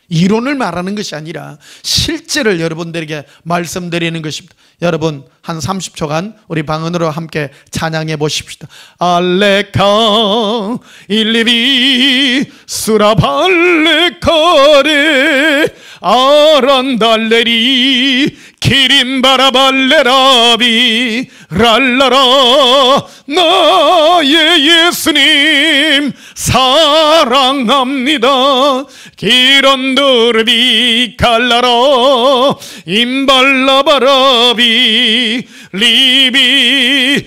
A: 이론을 말하는 것이 아니라 실제를 여러분들에게 말씀드리는 것입니다. 여러분, 한 30초간 우리 방언으로 함께 찬양해 보십시다. 알레카 일리비 수라발레카레 아란달레리 키림바라발레라비 랄라라. 나의 예수님 사랑합니다. 기런두르비 칼라라 임발라바라비 리비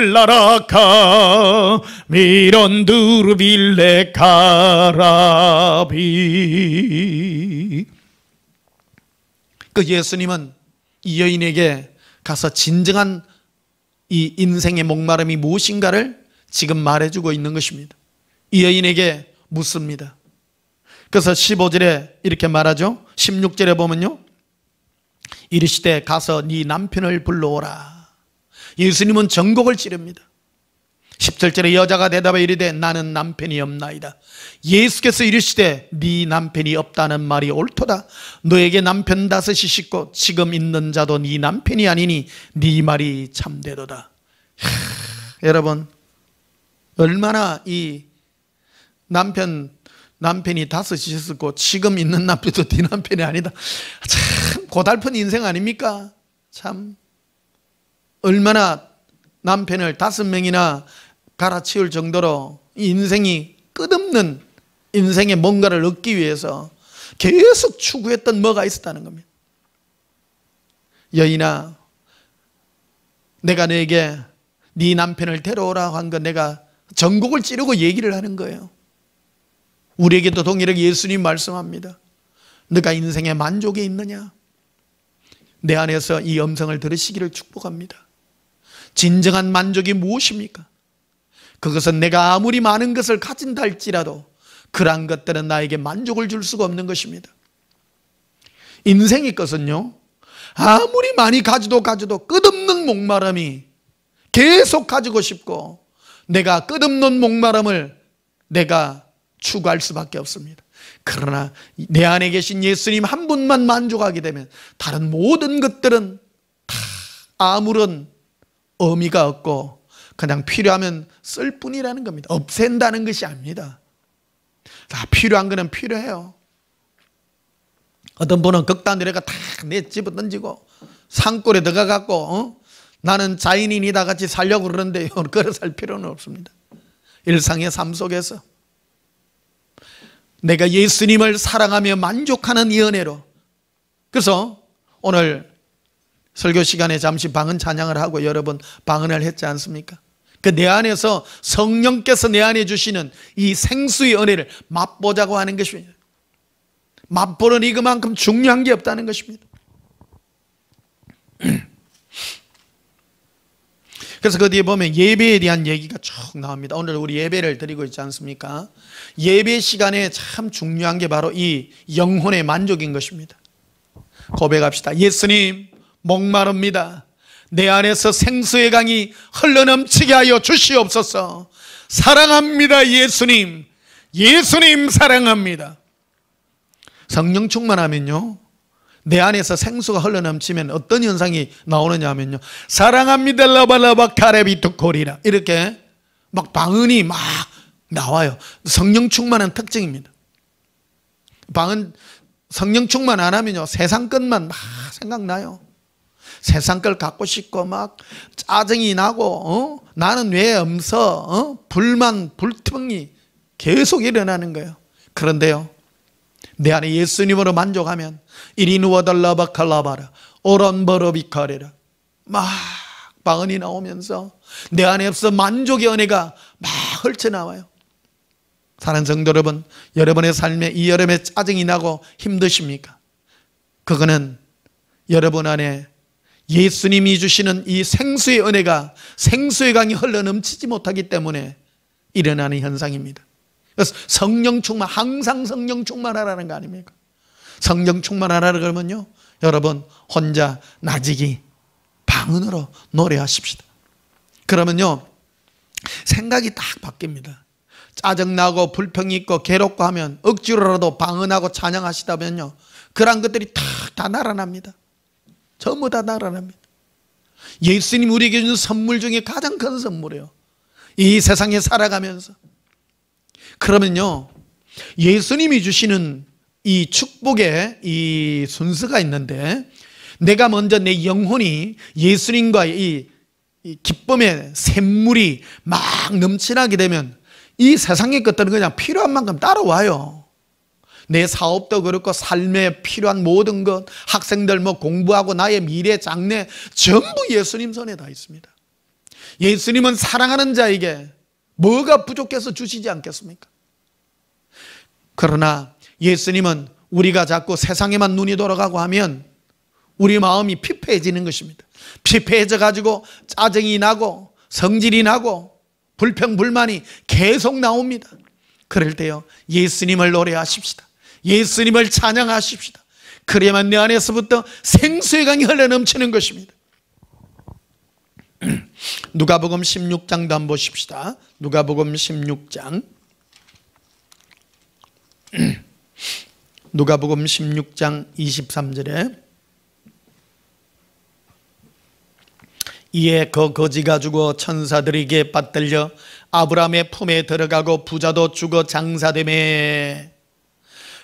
A: 리빈델라라카 미런두르빌레 카라비. 그 예수님은 이 여인에게 가서 진정한 이 인생의 목마름이 무엇인가를 지금 말해주고 있는 것입니다. 이 여인에게 묻습니다. 그래서 15절에 이렇게 말하죠. 16절에 보면요, 이르시되 가서 네 남편을 불러오라. 예수님은 전곡을 찌릅니다. 17절에 여자가 대답해 이르되 나는 남편이 없나이다. 예수께서 이르시되 네 남편이 없다는 말이 옳도다. 너에게 남편 다섯이 있고 지금 있는 자도 네 남편이 아니니 네 말이 참되도다. 여러분, 얼마나 이 남편이 다섯이 있었고 지금 있는 남편도 네 남편이 아니다. 참 고달픈 인생 아닙니까? 참 얼마나 남편을 5명이나 갈아치울 정도로 인생이 끝없는 인생의 뭔가를 얻기 위해서 계속 추구했던 뭐가 있었다는 겁니다. 여인아, 내가 너에게 네 남편을 데려오라고 한 건 내가 전곡을 찌르고 얘기를 하는 거예요. 우리에게도 동일하게 예수님 말씀합니다. 너가 인생의 만족에 있느냐? 내 안에서 이 음성을 들으시기를 축복합니다. 진정한 만족이 무엇입니까? 그것은 내가 아무리 많은 것을 가진다 할지라도 그러한 것들은 나에게 만족을 줄 수가 없는 것입니다. 인생의 것은요, 아무리 많이 가져도 끝없는 목마름이 계속 가지고 싶고, 내가 끝없는 목마름을 내가 추구할 수밖에 없습니다. 그러나 내 안에 계신 예수님 한 분만 만족하게 되면 다른 모든 것들은 다 아무런 의미가 없고 그냥 필요하면 쓸 뿐이라는 겁니다. 없앤다는 것이 아닙니다. 다 필요한 거는 필요해요. 어떤 분은 극단으로 다 내 집어 던지고 산골에 들어가갖고 나는 자연인이다 같이 살려고 그러는데요, 그래 살 필요는 없습니다. 일상의 삶 속에서 내가 예수님을 사랑하며 만족하는 이 은혜로, 그래서 오늘 설교 시간에 잠시 방언 찬양을 하고 여러분 방언을 했지 않습니까? 그 내 안에서 성령께서 내 안에 주시는 이 생수의 은혜를 맛보자고 하는 것입니다. 맛보는 이것만큼 중요한 게 없다는 것입니다. 그래서 그 뒤에 보면 예배에 대한 얘기가 쭉 나옵니다. 오늘 우리 예배를 드리고 있지 않습니까? 예배 시간에 참 중요한 게 바로 이 영혼의 만족인 것입니다. 고백합시다. 예수님, 목마릅니다. 내 안에서 생수의 강이 흘러넘치게 하여 주시옵소서. 사랑합니다. 예수님, 예수님 사랑합니다. 성령 충만하면요, 내 안에서 생수가 흘러넘치면 어떤 현상이 나오느냐 하면요, 사랑합니다 라바라바 카레비투코리라, 이렇게 막 방언이 막 나와요. 성령 충만한 특징입니다. 방언 성령 충만 안 하면요, 세상 것만 막 생각나요. 세상 걸 갖고 싶고 막 짜증이 나고 나는 왜 없어, 불만 불평이 계속 일어나는 거예요. 그런데요, 내 안에 예수님으로 만족하면 이리누워달라바 칼라바라 오런버러비카레라 막 방언이 나오면서 내 안에서 만족의 은혜가 막 흘쳐나와요. 사랑하는 성도 여러분, 여러분의 삶에 이 여름에 짜증이 나고 힘드십니까? 그거는 여러분 안에 예수님이 주시는 이 생수의 은혜가, 생수의 강이 흘러넘치지 못하기 때문에 일어나는 현상입니다. 그래서 성령 충만, 항상 성령 충만하라는 거 아닙니까? 성령 충만하라 그러면요, 여러분 혼자 나지기 방언으로 노래하십시다. 그러면요 생각이 딱 바뀝니다. 짜증나고 불평이 있고 괴롭고 하면 억지로라도 방언하고 찬양하시다면요, 그런 것들이 다 날아납니다. 전부 다 날아납니다. 예수님 우리에게 주는 선물 중에 가장 큰 선물이에요. 이 세상에 살아가면서. 그러면요, 예수님이 주시는 이 축복의 이 순서가 있는데, 내가 먼저 내 영혼이 예수님과의 이 기쁨의 샘물이 막 넘쳐나게 되면 이 세상의 것들은 그냥 필요한 만큼 따라와요. 내 사업도 그렇고 삶에 필요한 모든 것, 학생들 뭐 공부하고 나의 미래 장래 전부 예수님 손에 다 있습니다. 예수님은 사랑하는 자에게 뭐가 부족해서 주시지 않겠습니까? 그러나 예수님은 우리가 자꾸 세상에만 눈이 돌아가고 하면 우리 마음이 피폐해지는 것입니다. 피폐해져 가지고 짜증이 나고 성질이 나고 불평불만이 계속 나옵니다. 그럴 때요, 예수님을 노래하십시다. 예수님을 찬양하십시다. 그래야만 내 안에서부터 생수의 강이 흘러넘치는 것입니다. 누가복음 16장도 한번 보십시다. 누가복음 16장 누가복음 16장 23절에 이에 그 거지가 죽어 천사들에게 받들려 아브라함의 품에 들어가고 부자도 죽어 장사되매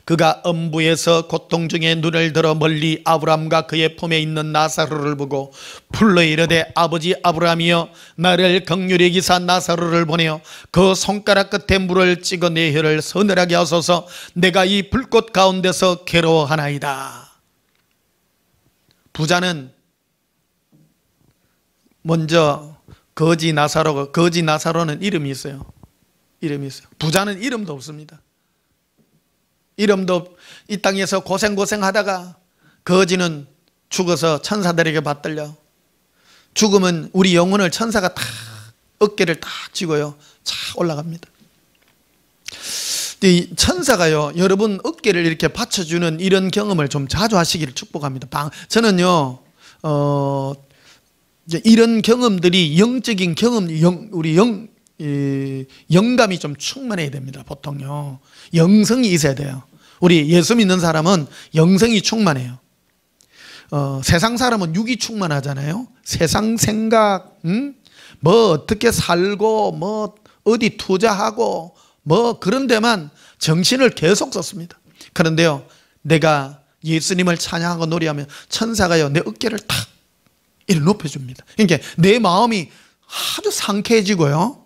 A: 그가 음부에서 고통 중에 눈을 들어 멀리 아브라함과 그의 품에 있는 나사로를 보고 불러 이르되 아버지 아브라함이여 나를 긍휼히 여기사 나사로를 보내어 그 손가락 끝에 물을 찍어 내 혀를 서늘하게 하소서. 내가 이 불꽃 가운데서 괴로워하나이다. 부자는 먼저 거지 나사로는 이름이 있어요. 부자는 이름도 없습니다. 이름도 이 땅에서 고생하다가 거지는 죽어서 천사들에게 받들려. 죽으면 우리 영혼을 천사가 다 어깨를 딱 쥐고요, 차 올라갑니다. 이 천사가요, 여러분 어깨를 이렇게 받쳐주는 이런 경험을 좀 자주 하시기를 축복합니다. 저는요, 이제 이런 경험들이 영적인 경험, 영감이 좀 충만해야 됩니다. 보통요, 영성이 있어야 돼요. 우리 예수 믿는 사람은 영성이 충만해요. 세상 사람은 육이 충만하잖아요. 세상 생각, 뭐 어떻게 살고, 뭐 어디 투자하고, 뭐 그런 데만 정신을 계속 썼습니다. 그런데요, 내가 예수님을 찬양하고 노래하면 천사가요, 내 어깨를 탁 이렇게 높여줍니다. 그러니까 내 마음이 아주 상쾌해지고요,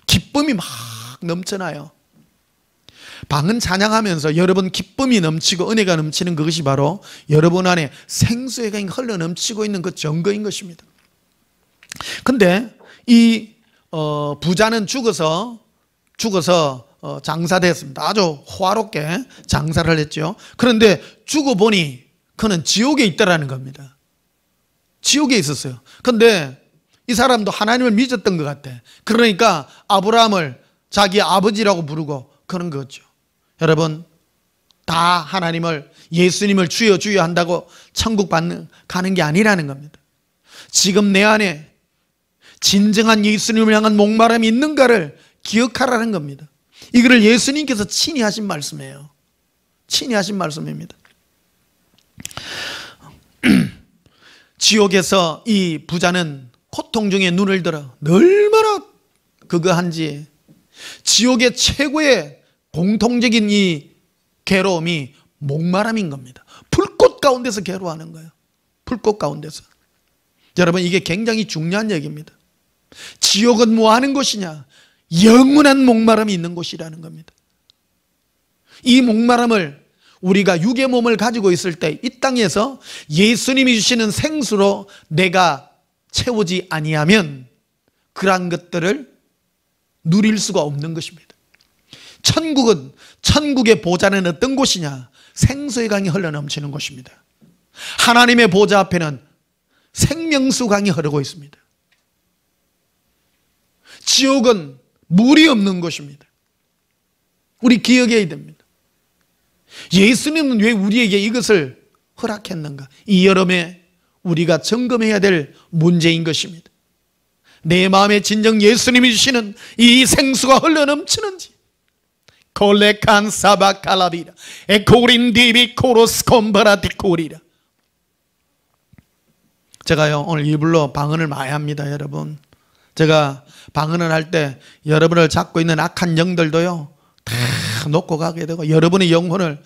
A: 기쁨이 막 넘쳐나요. 방은 찬양하면서 여러분 기쁨이 넘치고 은혜가 넘치는 그것이 바로 여러분 안에 생수의 강이 흘러 넘치고 있는 그 증거인 것입니다. 근데 이 부자는 죽어서 장사됐습니다. 아주 호화롭게 장사를 했죠. 그런데 죽어보니 그는 지옥에 있다라는 겁니다. 지옥에 있었어요. 그런데 이 사람도 하나님을 믿었던 것 같아. 그러니까 아브라함을 자기 아버지라고 부르고 그런 거죠. 여러분, 다 하나님을, 예수님을 주여 주여 한다고 천국 가는 게 아니라는 겁니다. 지금 내 안에 진정한 예수님을 향한 목마름이 있는가를 기억하라는 겁니다. 이거를 예수님께서 친히 하신 말씀이에요. 친히 하신 말씀입니다. 지옥에서 이 부자는 고통 중에 눈을 들어 얼마나 그거 한지, 지옥의 최고의 공통적인 이 괴로움이 목마름인 겁니다. 불꽃 가운데서 괴로워하는 거예요. 불꽃 가운데서. 여러분, 이게 굉장히 중요한 얘기입니다. 지옥은 뭐 하는 곳이냐? 영원한 목마름이 있는 곳이라는 겁니다. 이 목마름을 우리가 육의 몸을 가지고 있을 때 이 땅에서 예수님이 주시는 생수로 내가 채우지 아니하면 그러한 것들을 누릴 수가 없는 것입니다. 천국의 보좌는 어떤 곳이냐? 생수의 강이 흘러넘치는 곳입니다. 하나님의 보좌 앞에는 생명수 강이 흐르고 있습니다. 지옥은 물이 없는 곳입니다. 우리 기억해야 됩니다. 예수님은 왜 우리에게 이것을 허락했는가? 이 여름에 우리가 점검해야 될 문제인 것입니다. 내 마음에 진정 예수님이 주시는 이 생수가 흘러넘치는지, 콜레칸 사바칼라비라 에코린 디비 코로스 콤바라티코리라. 제가요, 오늘 일부러 방언을 많이 합니다. 여러분, 제가 방언을 할 때 여러분을 잡고 있는 악한 영들도요 다 놓고 가게 되고, 여러분의 영혼을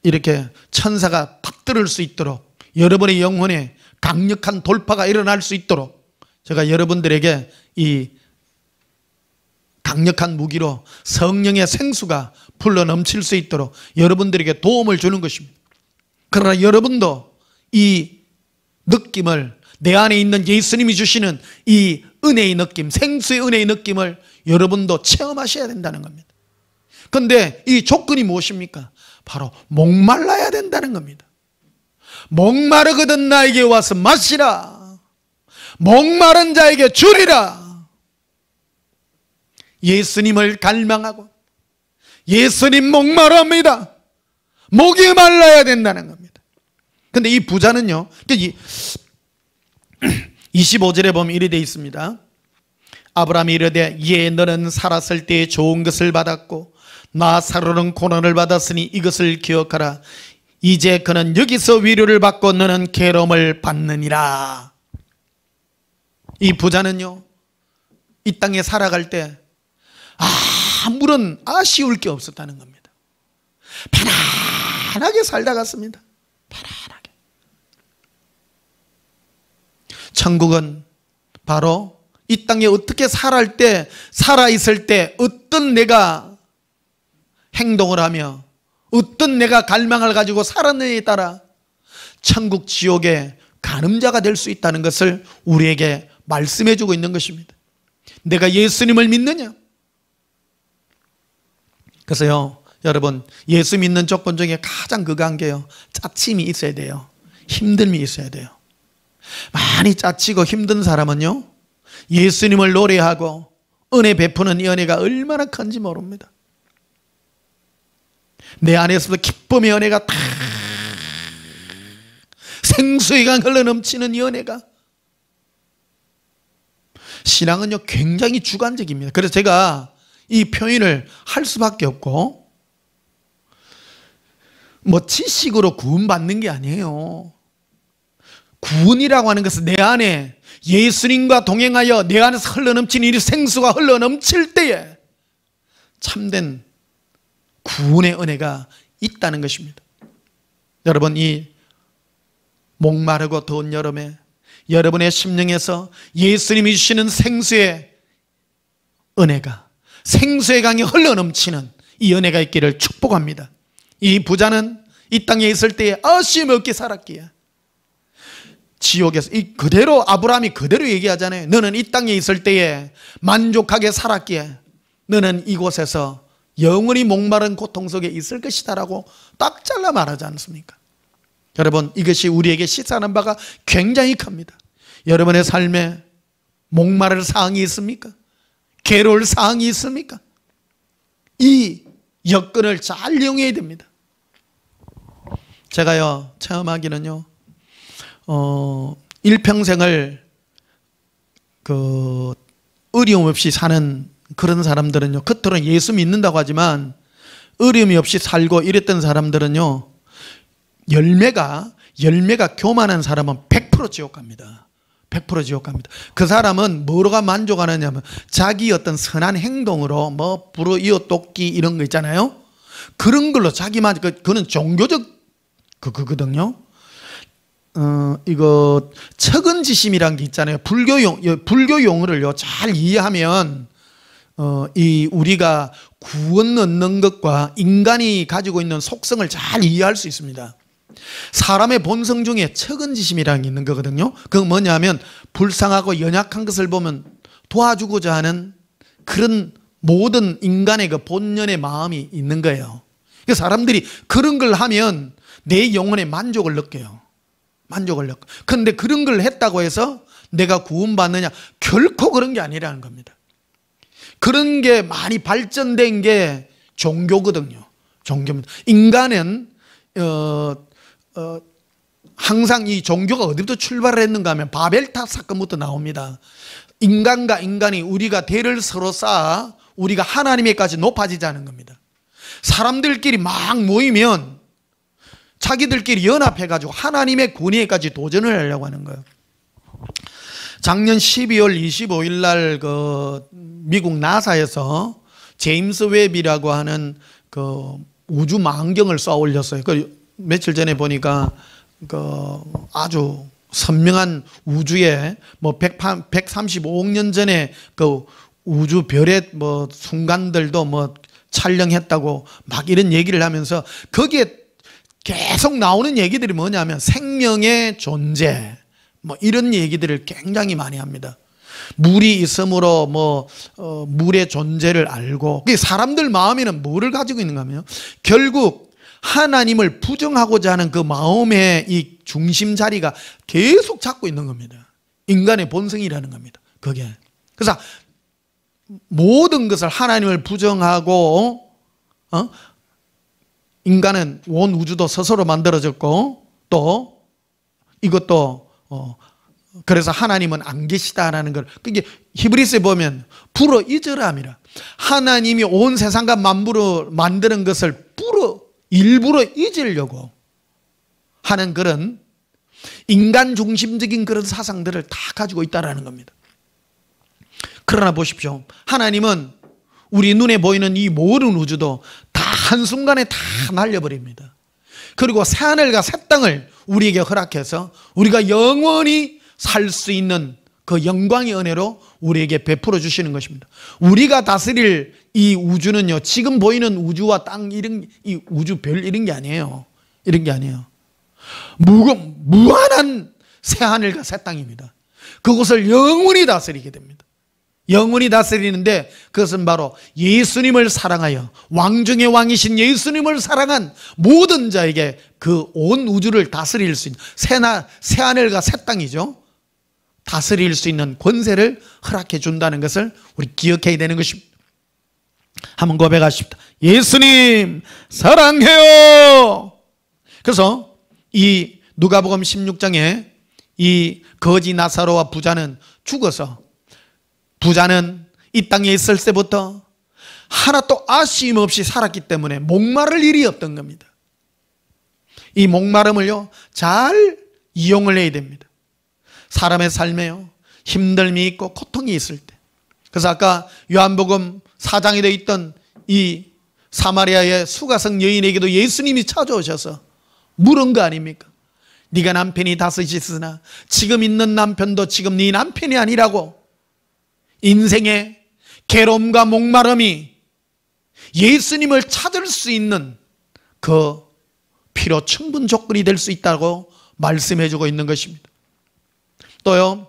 A: 이렇게 천사가 받들을 수 있도록, 여러분의 영혼에 강력한 돌파가 일어날 수 있도록 제가 여러분들에게 이 강력한 무기로 성령의 생수가 불러 넘칠 수 있도록 여러분들에게 도움을 주는 것입니다. 그러나 여러분도 이 느낌을, 내 안에 있는 예수님이 주시는 이 은혜의 느낌, 생수의 은혜의 느낌을 여러분도 체험하셔야 된다는 겁니다. 그런데 이 조건이 무엇입니까? 바로 목말라야 된다는 겁니다. 목마르거든 나에게 와서 마시라. 목마른 자에게 주리라. 예수님을 갈망하고 예수님 목마릅니다. 목이 말라야 된다는 겁니다. 그런데 이 부자는요, 25절에 보면 이래 되어 있습니다. 아브라함이 이르되 예, 너는 살았을 때 좋은 것을 받았고 나사로는 고난을 받았으니 이것을 기억하라. 이제 그는 여기서 위로를 받고 너는 괴로움을 받느니라. 이 부자는요, 이 땅에 살아갈 때 아무런 아쉬울 게 없었다는 겁니다. 편안하게 살다 갔습니다. 편안하게. 천국은 바로 이 땅에 어떻게 살아있을 때 어떤 내가 행동을 하며 어떤 내가 갈망을 가지고 살았느냐에 따라 천국 지옥의 가늠자가 될 수 있다는 것을 우리에게 말씀해 주고 있는 것입니다. 내가 예수님을 믿느냐? 그래서요, 여러분, 예수 믿는 조건 중에 가장 그거한 게요, 짜침이 있어야 돼요. 힘듦이 있어야 돼요. 많이 짜치고 힘든 사람은요, 예수님을 노래하고 은혜 베푸는 이 은혜가 얼마나 큰지 모릅니다. 내 안에서도 기쁨의 은혜가 다 생수의 강 흘러넘치는 이 은혜가, 신앙은요 굉장히 주관적입니다. 그래서 제가 이 표현을 할 수밖에 없고, 뭐 지식으로 구원받는 게 아니에요. 구원이라고 하는 것은 내 안에 예수님과 동행하여 내 안에서 흘러넘치는 이 생수가 흘러넘칠 때에 참된 구원의 은혜가 있다는 것입니다. 여러분, 이 목마르고 더운 여름에 여러분의 심령에서 예수님이 주시는 생수의 은혜가, 생수의 강이 흘러넘치는 이 은혜가 있기를 축복합니다. 이 부자는 이 땅에 있을 때에 아쉬움 없게 살았기에, 지옥에서 이 그대로 아브라함이 그대로 얘기하잖아요. 너는 이 땅에 있을 때에 만족하게 살았기에 너는 이곳에서 영원히 목마른 고통 속에 있을 것이다 라고 딱 잘라 말하지 않습니까? 여러분, 이것이 우리에게 시사하는 바가 굉장히 큽니다. 여러분의 삶에 목마를 사항이 있습니까? 괴로울 사항이 있습니까? 이 여건을 잘 이용해야 됩니다. 제가요 체험하기는요, 일평생을 그 어려움 없이 사는 그런 사람들은요, 겉으로는 예수 믿는다고 하지만 어려움이 없이 살고 이랬던 사람들은요, 열매가 교만한 사람은 100% 지옥 갑니다. 100% 지옥 갑니다. 그 사람은 뭐로가 만족하느냐면 자기 어떤 선한 행동으로, 뭐 불어 이어 돕기 이런 거 있잖아요. 그런 걸로 자기만, 그는 종교적 그거거든요. 이거 척은지심이란 게 있잖아요. 불교 용어를요 잘 이해하면 이 우리가 구원 얻는 것과 인간이 가지고 있는 속성을 잘 이해할 수 있습니다. 사람의 본성 중에 척은지심이라는 게 있는 거거든요. 그건 뭐냐면 불쌍하고 연약한 것을 보면 도와주고자 하는 그런 모든 인간의 그 본연의 마음이 있는 거예요. 사람들이 그런 걸 하면 내 영혼에 만족을 느껴요. 만족을 느껴. 그런데 그런 걸 했다고 해서 내가 구원받느냐? 결코 그런 게 아니라는 겁니다. 그런 게 많이 발전된 게 종교거든요. 종교입니다. 인간은 항상 이 종교가 어디부터 출발을 했는가 하면 바벨탑 사건부터 나옵니다. 인간과 인간이 우리가 대를 서로 쌓아 우리가 하나님에까지 높아지자는 겁니다. 사람들끼리 막 모이면 자기들끼리 연합해가지고 하나님의 권위에까지 도전을 하려고 하는 거예요. 작년 12월 25일 날 그 미국 나사에서 제임스 웹이라고 하는 그 우주 망경을 쏘아 올렸어요. 그 며칠 전에 보니까 그 아주 선명한 우주에 뭐 135억 년 전에 그 우주 별의 뭐 순간들도 뭐 촬영했다고 막 이런 얘기를 하면서 거기에 계속 나오는 얘기들이 뭐냐면 생명의 존재, 뭐 이런 얘기들을 굉장히 많이 합니다. 물이 있으므로 뭐 물의 존재를 알고, 사람들 마음에는 뭐를 가지고 있는가 하면 결국 하나님을 부정하고자 하는 그 마음의 이 중심 자리가 계속 잡고 있는 겁니다. 인간의 본성이라는 겁니다. 그게. 그래서 모든 것을 하나님을 부정하고 인간은 온 우주도 스스로 만들어졌고 또 이것도 그래서 하나님은 안 계시다라는 걸, 그게 히브리서에 보면 불어 잊으라함이라. 하나님이 온 세상과 만물을 만드는 것을 일부러 잊으려고 하는 그런 인간 중심적인 그런 사상들을 다 가지고 있다라는 겁니다. 그러나 보십시오. 하나님은 우리 눈에 보이는 이 모든 우주도 다 한순간에 다 날려버립니다. 그리고 새하늘과 새 땅을 우리에게 허락해서 우리가 영원히 살 수 있는 그 영광의 은혜로 우리에게 베풀어 주시는 것입니다. 우리가 다스릴 이 우주는요, 지금 보이는 우주와 땅 이런 이 우주별 이런 게 아니에요. 이런 게 아니에요. 무한한 새하늘과 새 땅입니다. 그것을 영원히 다스리게 됩니다. 영원히 다스리는데 그것은 바로 예수님을 사랑하여 왕 중의 왕이신 예수님을 사랑한 모든 자에게 그 온 우주를 다스릴 수 있는 새하늘과 새 땅이죠. 다스릴 수 있는 권세를 허락해 준다는 것을 우리 기억해야 되는 것입니다. 한번 고백하십시다. 예수님 사랑해요. 그래서 이 누가복음 16장에 이 거지 나사로와 부자는 죽어서, 부자는 이 땅에 있을 때부터 하나도 아쉬움 없이 살았기 때문에 목마를 일이 없던 겁니다. 이 목마름을요 잘 이용을 해야 됩니다. 사람의 삶에요 힘듦이 있고 고통이 있을 때, 그래서 아까 요한복음 4장에 되어 있던 이 사마리아의 수가성 여인에게도 예수님이 찾아오셔서 물은 거 아닙니까? 네가 남편이 다섯이 있으나 지금 있는 남편도 지금 네 남편이 아니라고. 인생의 괴로움과 목마름이 예수님을 찾을 수 있는 그 필요 충분 조건이 될 수 있다고 말씀해 주고 있는 것입니다. 또요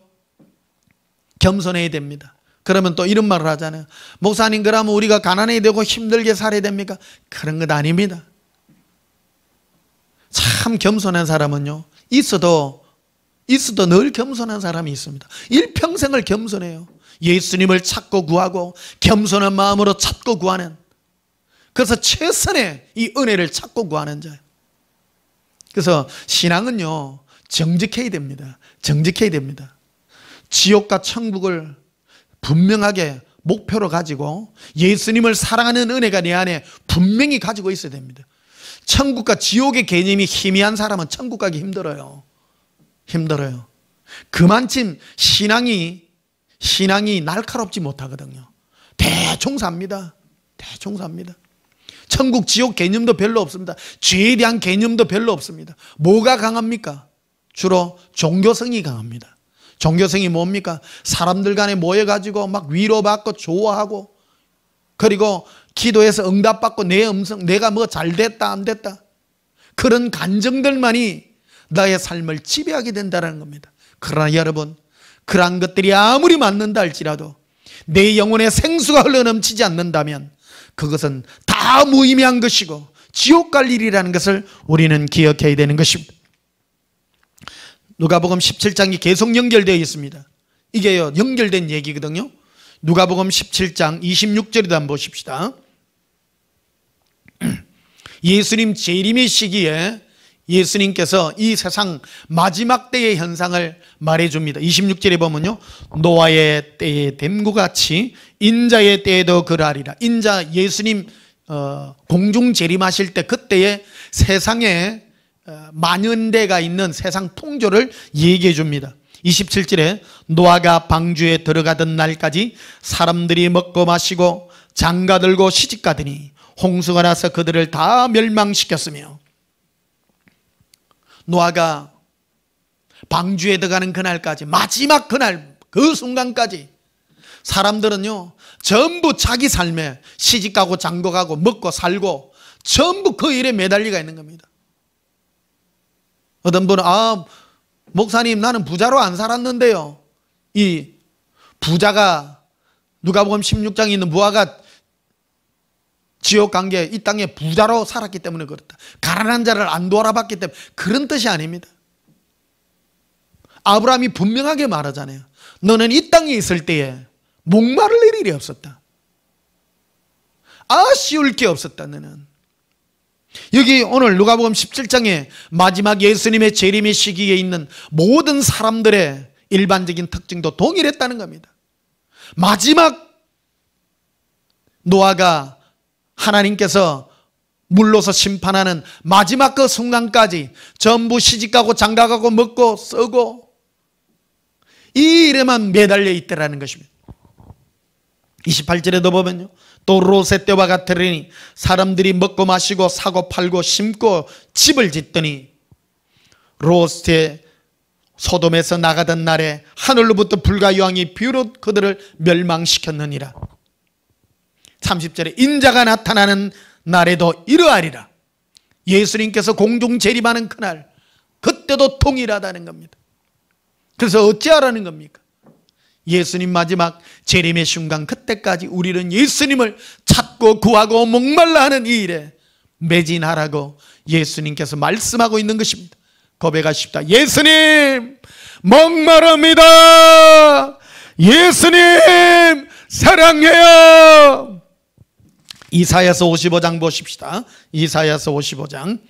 A: 겸손해야 됩니다. 그러면 또 이런 말을 하잖아요. 목사님, 그러면 우리가 가난해야 되고 힘들게 살아야 됩니까? 그런 것 아닙니다. 참 겸손한 사람은요 있어도 늘 겸손한 사람이 있습니다. 일평생을 겸손해요. 예수님을 찾고 구하고 겸손한 마음으로 찾고 구하는, 그래서 최선의 이 은혜를 찾고 구하는 자예요. 그래서 신앙은요 정직해야 됩니다. 정직해야 됩니다. 지옥과 천국을 분명하게 목표로 가지고 예수님을 사랑하는 은혜가 내 안에 분명히 가지고 있어야 됩니다. 천국과 지옥의 개념이 희미한 사람은 천국 가기 힘들어요. 힘들어요. 그만큼 신앙이 날카롭지 못하거든요. 대충 삽니다. 대충 삽니다. 천국 지옥 개념도 별로 없습니다. 죄에 대한 개념도 별로 없습니다. 뭐가 강합니까? 주로 종교성이 강합니다. 종교성이 뭡니까? 사람들 간에 모여가지고 막 위로받고 좋아하고, 그리고 기도해서 응답받고 내 음성, 내가 뭐 잘됐다 안 됐다, 그런 감정들만이 나의 삶을 지배하게 된다는 겁니다. 그러나 여러분, 그러한 것들이 아무리 맞는다 할지라도 내 영혼에 생수가 흘러넘치지 않는다면 그것은 다 무의미한 것이고 지옥 갈 일이라는 것을 우리는 기억해야 되는 것입니다. 누가복음 17장이 계속 연결되어 있습니다. 이게요 연결된 얘기거든요. 누가복음 17장 26절에도 한번 보십시다. 예수님 재림의 시기에 예수님께서 이 세상 마지막 때의 현상을 말해줍니다. 26절에 보면요, 노아의 때에 됨과 같이 인자의 때에도 그러하리라. 인자 예수님 공중 재림하실 때 그때의 세상에 만연대가 있는 세상 풍조를 얘기해 줍니다. 27절에 노아가 방주에 들어가던 날까지 사람들이 먹고 마시고 장가들고 시집가더니 홍수가 나서 그들을 다 멸망시켰으며, 노아가 방주에 들어가는 그날까지, 마지막 그날 그 순간까지 사람들은요 전부 자기 삶에 시집가고 장가가고 먹고 살고 전부 그 일에 매달리가 있는 겁니다. 어떤 분은 목사님 나는 부자로 안 살았는데요. 이 부자가 누가복음 16장에 있는 부하가 지옥 간 게 이 땅에 부자로 살았기 때문에 그렇다, 가난한 자를 안 돌아봤기 때문에, 그런 뜻이 아닙니다. 아브라함이 분명하게 말하잖아요. 너는 이 땅에 있을 때에 목마를 일이 없었다, 아쉬울 게 없었다. 너는 여기 오늘 누가복음 17장에 마지막 예수님의 재림의 시기에 있는 모든 사람들의 일반적인 특징도 동일했다는 겁니다. 마지막 노아가 하나님께서 물로서 심판하는 마지막 그 순간까지 전부 시집가고 장가가고 먹고 쓰고 이 일에만 매달려 있더라는 것입니다. 28절에도 보면요, 또 롯의 때와 같으리니 사람들이 먹고 마시고 사고 팔고 심고 집을 짓더니 롯의 소돔에서 나가던 날에 하늘로부터 불과 유황이 비로 그들을 멸망시켰느니라. 30절에 인자가 나타나는 날에도 이러하리라. 예수님께서 공중 재림하는 그날, 그때도 동일하다는 겁니다. 그래서 어찌하라는 겁니까? 예수님 마지막 재림의 순간, 그때까지 우리는 예수님을 찾고 구하고 목말라 하는 이 일에 매진하라고 예수님께서 말씀하고 있는 것입니다. 고백하십시다. 예수님 목마릅니다. 예수님 사랑해요. 이사야서 55장 보십시다. 이사야서 55장.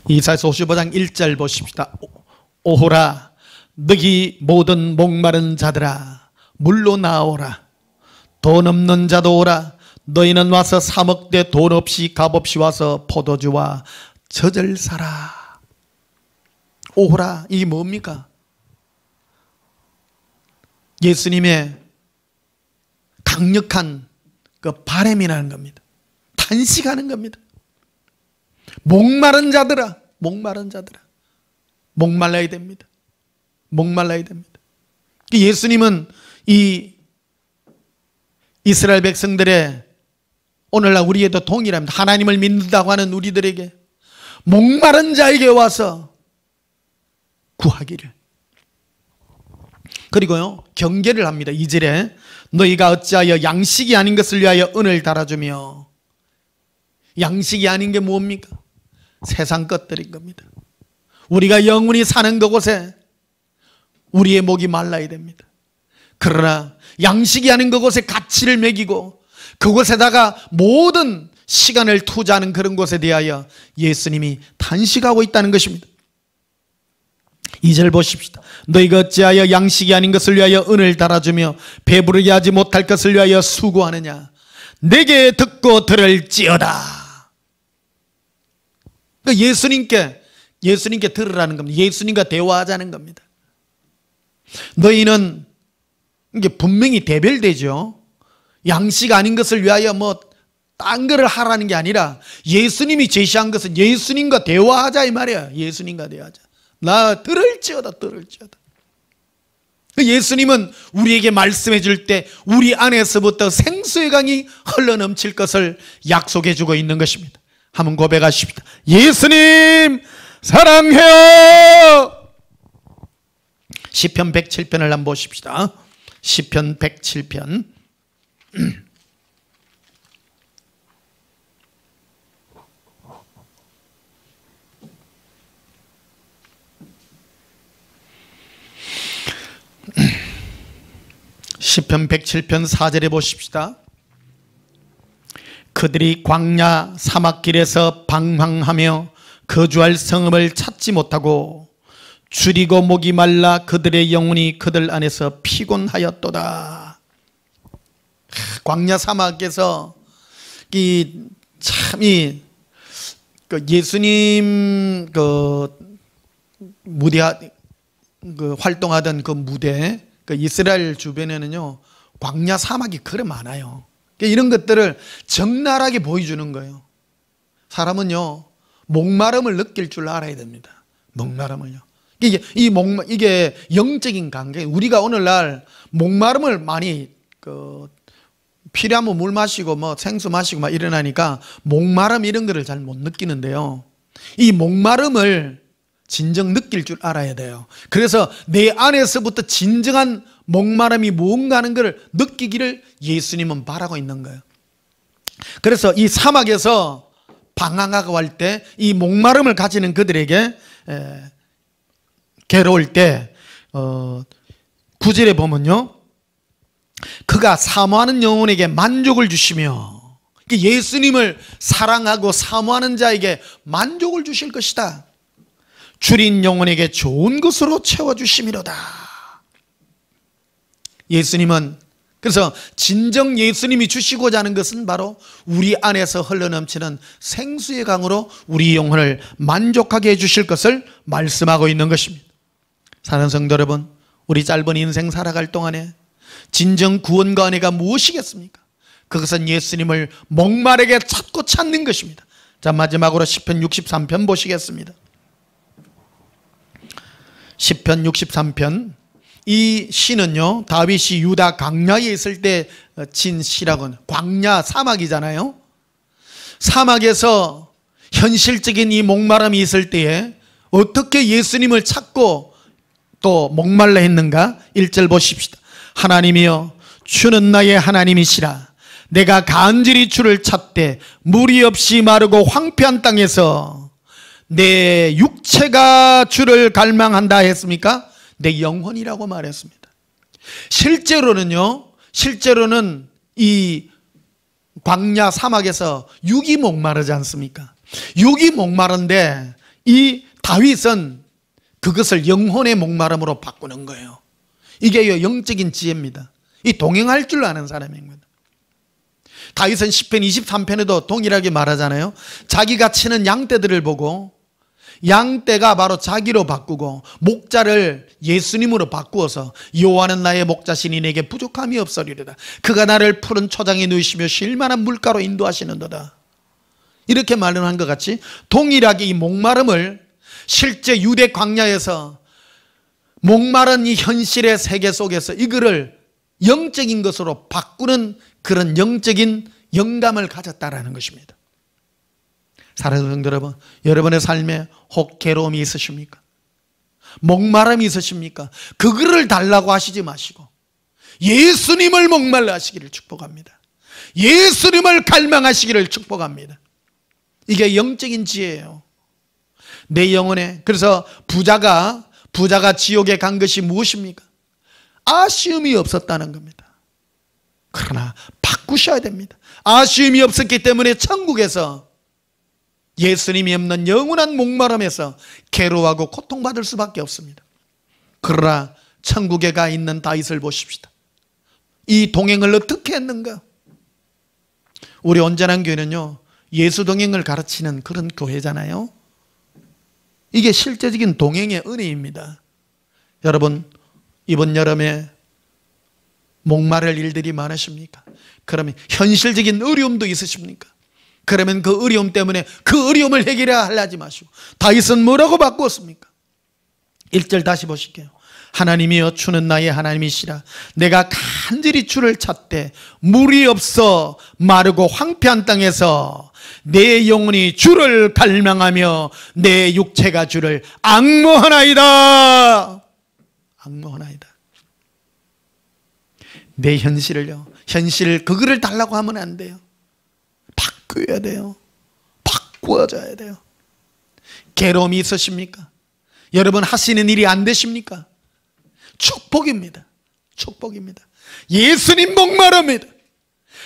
A: 이사야서 55장 1절 보십시다. 오호라 너희 모든 목마른 자들아 물로 나오라. 돈 없는 자도 오라. 너희는 와서 사 먹되 돈 없이 값 없이 와서 포도주와 젖을 사라. 오호라, 이게 뭡니까? 예수님의 강력한 그 바람이라는 겁니다. 탄식하는 겁니다. 목마른 자들아, 목마른 자들아, 목말라야 됩니다. 목말라야 됩니다. 예수님은 이 이스라엘 백성들의 오늘날 우리에도 동일합니다. 하나님을 믿는다고 하는 우리들에게 목마른 자에게 와서 구하기를. 그리고요 경계를 합니다. 2절에 너희가 어찌하여 양식이 아닌 것을 위하여 은을 달아주며. 양식이 아닌 게 뭡니까? 세상 것들인 겁니다. 우리가 영원히 사는 그곳에 우리의 목이 말라야 됩니다. 그러나 양식이 아닌 그곳에 가치를 매기고 그곳에다가 모든 시간을 투자하는 그런 곳에 대하여 예수님이 탄식하고 있다는 것입니다. 2절 보십시다. 너희가 어찌하여 양식이 아닌 것을 위하여 은을 달아주며 배부르게 하지 못할 것을 위하여 수고하느냐. 내게 듣고 들을지어다. 예수님께 들으라는 겁니다. 예수님과 대화하자는 겁니다. 너희는 이게 분명히 대별되죠. 양식 아닌 것을 위하여 딴 거를 하라는 게 아니라 예수님이 제시한 것은 예수님과 대화하자 이 말이야. 예수님과 대화하자. 나 들을지어다. 예수님은 우리에게 말씀해 줄 때 우리 안에서부터 생수의 강이 흘러넘칠 것을 약속해 주고 있는 것입니다. 한번 고백하십시다. 예수님 사랑해요. 시편 107편을 한번 보십시다. 시편 107편. 시편 107편 4절에 보십시다. 그들이 광야 사막길에서 방황하며 거주할 성읍을 찾지 못하고 줄이고 목이 말라 그들의 영혼이 그들 안에서 피곤하였도다. 광야 사막에서 예수님 활동하던 그 무대, 이스라엘 주변에는요 광야 사막이 그래 많아요. 이런 것들을 적나라하게 보여주는 거예요. 사람은요 목마름을 느낄 줄 알아야 됩니다. 목마름을요. 이게 영적인 관계. 우리가 오늘날 목마름을 많이 필요하면 물 마시고 생수 마시고 일어나니까 목마름 이런 거를 잘 못 느끼는데요. 이 목마름을 진정 느낄 줄 알아야 돼요. 그래서 내 안에서부터 진정한 목마름이 뭔가 하는 것을 느끼기를 예수님은 바라고 있는 거예요. 그래서 이 사막에서 방황하고 할 때 이 목마름을 가지는 그들에게 괴로울 때 9절에 보면요 그가 사모하는 영혼에게 만족을 주시며, 예수님을 사랑하고 사모하는 자에게 만족을 주실 것이다. 줄인 영혼에게 좋은 것으로 채워주심이로다. 예수님은, 그래서 진정 예수님이 주시고자 하는 것은 바로 우리 안에서 흘러넘치는 생수의 강으로 우리 영혼을 만족하게 해주실 것을 말씀하고 있는 것입니다. 사랑하는 성도 여러분, 우리 짧은 인생 살아갈 동안에 진정 구원과 은혜가 무엇이겠습니까? 그것은 예수님을 목마르게 찾고 찾는 것입니다. 자, 마지막으로 시편 63편 보시겠습니다. 시편 63편. 이 시는요 다윗이 유다 광야에 있을 때 진 시라고는, 광야 사막이잖아요. 사막에서 현실적인 이 목마름이 있을 때에 어떻게 예수님을 찾고 또 목말라 했는가? 1절 보십시다. 하나님이여 주는 나의 하나님이시라. 내가 간절히 주를 찾되 물이 없이 마르고 황폐한 땅에서 내 육체가 주를 갈망한다 했습니까? 내 영혼이라고 말했습니다. 실제로는 이 광야 사막에서 육이 목마르지 않습니까? 육이 목마른데 이 다윗은 그것을 영혼의 목마름으로 바꾸는 거예요. 이게 영적인 지혜입니다. 이 동행할 줄 아는 사람입니다. 다윗은 시편 23편에도 동일하게 말하잖아요. 자기가 치는 양떼들을 보고 양떼가 바로 자기로 바꾸고 목자를 예수님으로 바꾸어서 여호와는 나의 목자시니 내게 부족함이 없으리로다. 그가 나를 푸른 초장에 누이시며 쉴만한 물가로 인도하시는도다. 이렇게 말한 것 같이 동일하게 이 목마름을 실제 유대 광야에서 목마른 이 현실의 세계 속에서 이거를 영적인 것으로 바꾸는 그런 영적인 영감을 가졌다라는 것입니다. 사랑하는 성도 여러분, 여러분의 삶에 혹 괴로움이 있으십니까? 목마름이 있으십니까? 그거를 달라고 하시지 마시고 예수님을 목말라 하시기를 축복합니다. 예수님을 갈망하시기를 축복합니다. 이게 영적인 지혜예요. 내 영혼에. 그래서 부자가 지옥에 간 것이 무엇입니까? 아쉬움이 없었다는 겁니다. 그러나 바꾸셔야 됩니다. 아쉬움이 없었기 때문에 천국에서 예수님이 없는 영원한 목마름에서 괴로워하고 고통받을 수밖에 없습니다. 그러나 천국에 가 있는 다윗을 보십시다. 이 동행을 어떻게 했는가? 우리 온전한 교회는요, 예수 동행을 가르치는 그런 교회잖아요. 이게 실제적인 동행의 은혜입니다. 여러분, 이번 여름에 목마를 일들이 많으십니까? 그러면 현실적인 어려움도 있으십니까? 그러면 그 어려움 때문에 그 어려움을 해결하지 마시고 다윗은 뭐라고 바꾸었습니까? 1절 다시 보실게요. 하나님이여 주는 나의 하나님이시라. 내가 간절히 주를 찾되 물이 없어 마르고 황폐한 땅에서 내 영혼이 주를 갈망하며 내 육체가 주를 앙모하나이다. 앙모하나이다. 내 현실을요, 현실 그거를 달라고 하면 안 돼요. 바꿔야 돼요. 바꾸어져야 돼요. 괴로움이 있으십니까? 여러분 하시는 일이 안 되십니까? 축복입니다. 축복입니다. 예수님 목마릅니다.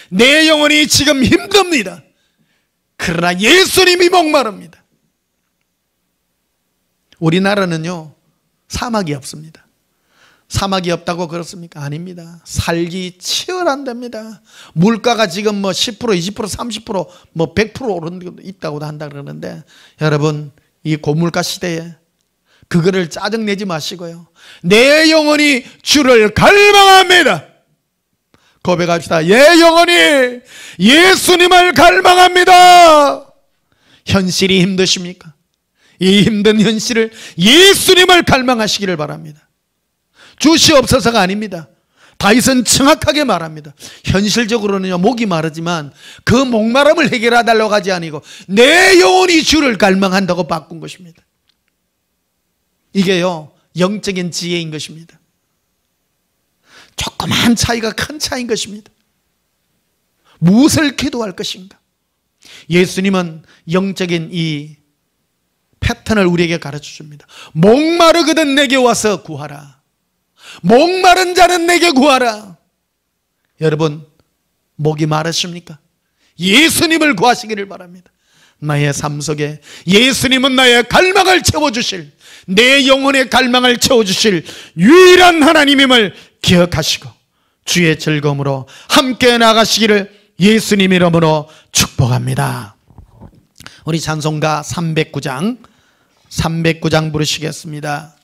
A: 내 영혼이 지금 힘듭니다. 그러나 예수님이 목마릅니다. 우리나라는요, 사막이 없습니다. 사막이 없다고 그렇습니까? 아닙니다. 살기 치열한답니다. 물가가 지금 뭐 10%, 20%, 30%, 뭐 100% 오른 데 있다고 한다 그러는데, 여러분 이 고물가 시대에 그거를 짜증내지 마시고요, 내 영혼이 주를 갈망합니다. 고백합시다. 예, 영혼이 예수님을 갈망합니다. 현실이 힘드십니까? 이 힘든 현실을 예수님을 갈망하시기를 바랍니다. 주시옵소서가 아닙니다. 다윗은 정확하게 말합니다. 현실적으로는요, 목이 마르지만 그 목마름을 해결해달라고 하지 아니고 내 영혼이 주를 갈망한다고 바꾼 것입니다. 이게요, 영적인 지혜인 것입니다. 조그만 차이가 큰 차이인 것입니다. 무엇을 기도할 것인가? 예수님은 영적인 이 패턴을 우리에게 가르쳐 줍니다. 목마르거든 내게 와서 구하라. 목마른 자는 내게 구하라. 여러분, 목이 마르십니까? 예수님을 구하시기를 바랍니다. 나의 삶 속에 예수님은 나의 갈망을 채워주실, 내 영혼의 갈망을 채워주실 유일한 하나님임을 기억하시고 주의 즐거움으로 함께 나가시기를 예수님 이름으로 축복합니다. 우리 찬송가 309장 부르시겠습니다.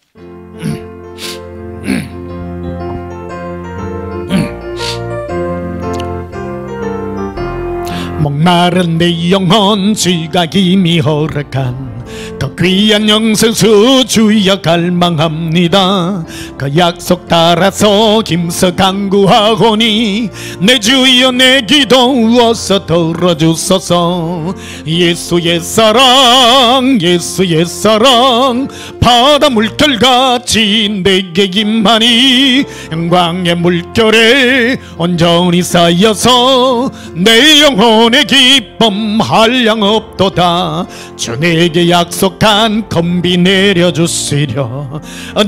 A: 목마른 내 영혼 주가 이미 허락한 그 귀한 영생수 주여 갈망합니다. 그 약속 따라서 힘써 간구하오니 내 주여 내 기도 어서 들어주소서. 예수의 사랑 예수의 사랑 바다 물결같이 내게 임하니 영광의 물결에 온전히 쌓여서 내 영혼의 기쁨 한량없도다. 주 내게 약속한 건비 내려주시려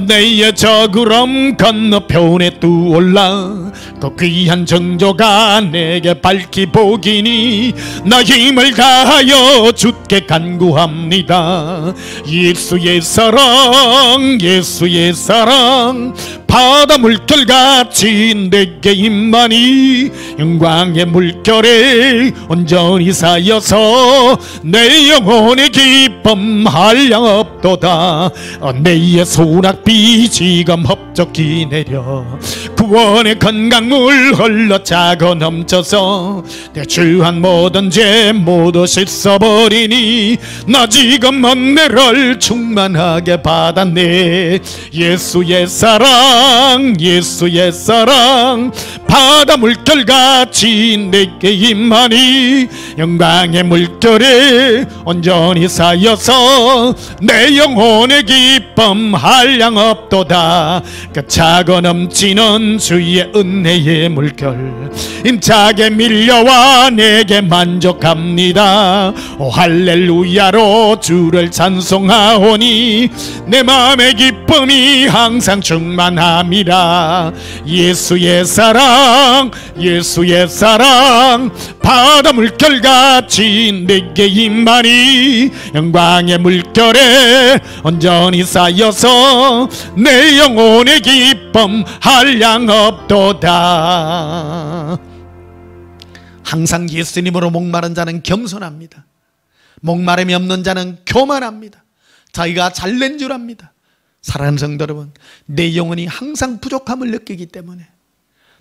A: 내의 저구름 건너편에 뚜올라 그 귀한 정조가 내게 밝히 보기니 나 힘을 다하여 주께 간구합니다. 예수의 사랑 예수의 사랑 바다 물결같이 내게 임하니 영광의 물결에 온전히 쌓여서 내 영혼의 기쁨 한량없도다. 내의 소낙비 지금 흡족히 내려 구원의 건강물 흘러 차고 넘쳐서 내 주한 모든 죄 모두 씻어버리니 나 지금 은혜를 충만하게 받았네. 예수의 사랑 예수의 사랑 바다 물결같이 내게 임하니 영광의 물결에 온전히 쌓여서 내 영혼의 기쁨 한량없도다. 그 차고 넘치는 주의 은혜의 물결 힘차게 밀려와 내게 만족합니다. 오 할렐루야로 주를 찬송하오니 내 마음의 기쁨이 항상 충만합니다. 예수의 사랑 예수의 사랑 바다 물결같이 내게 임하니 영광의 물결에 온전히 쌓여서 내 영혼의 기쁨 한량없도다. 항상 예수님으로 목마른 자는 겸손합니다. 목마름이 없는 자는 교만합니다. 자기가 잘된 줄 압니다. 사랑하는 성도 여러분, 내 영혼이 항상 부족함을 느끼기 때문에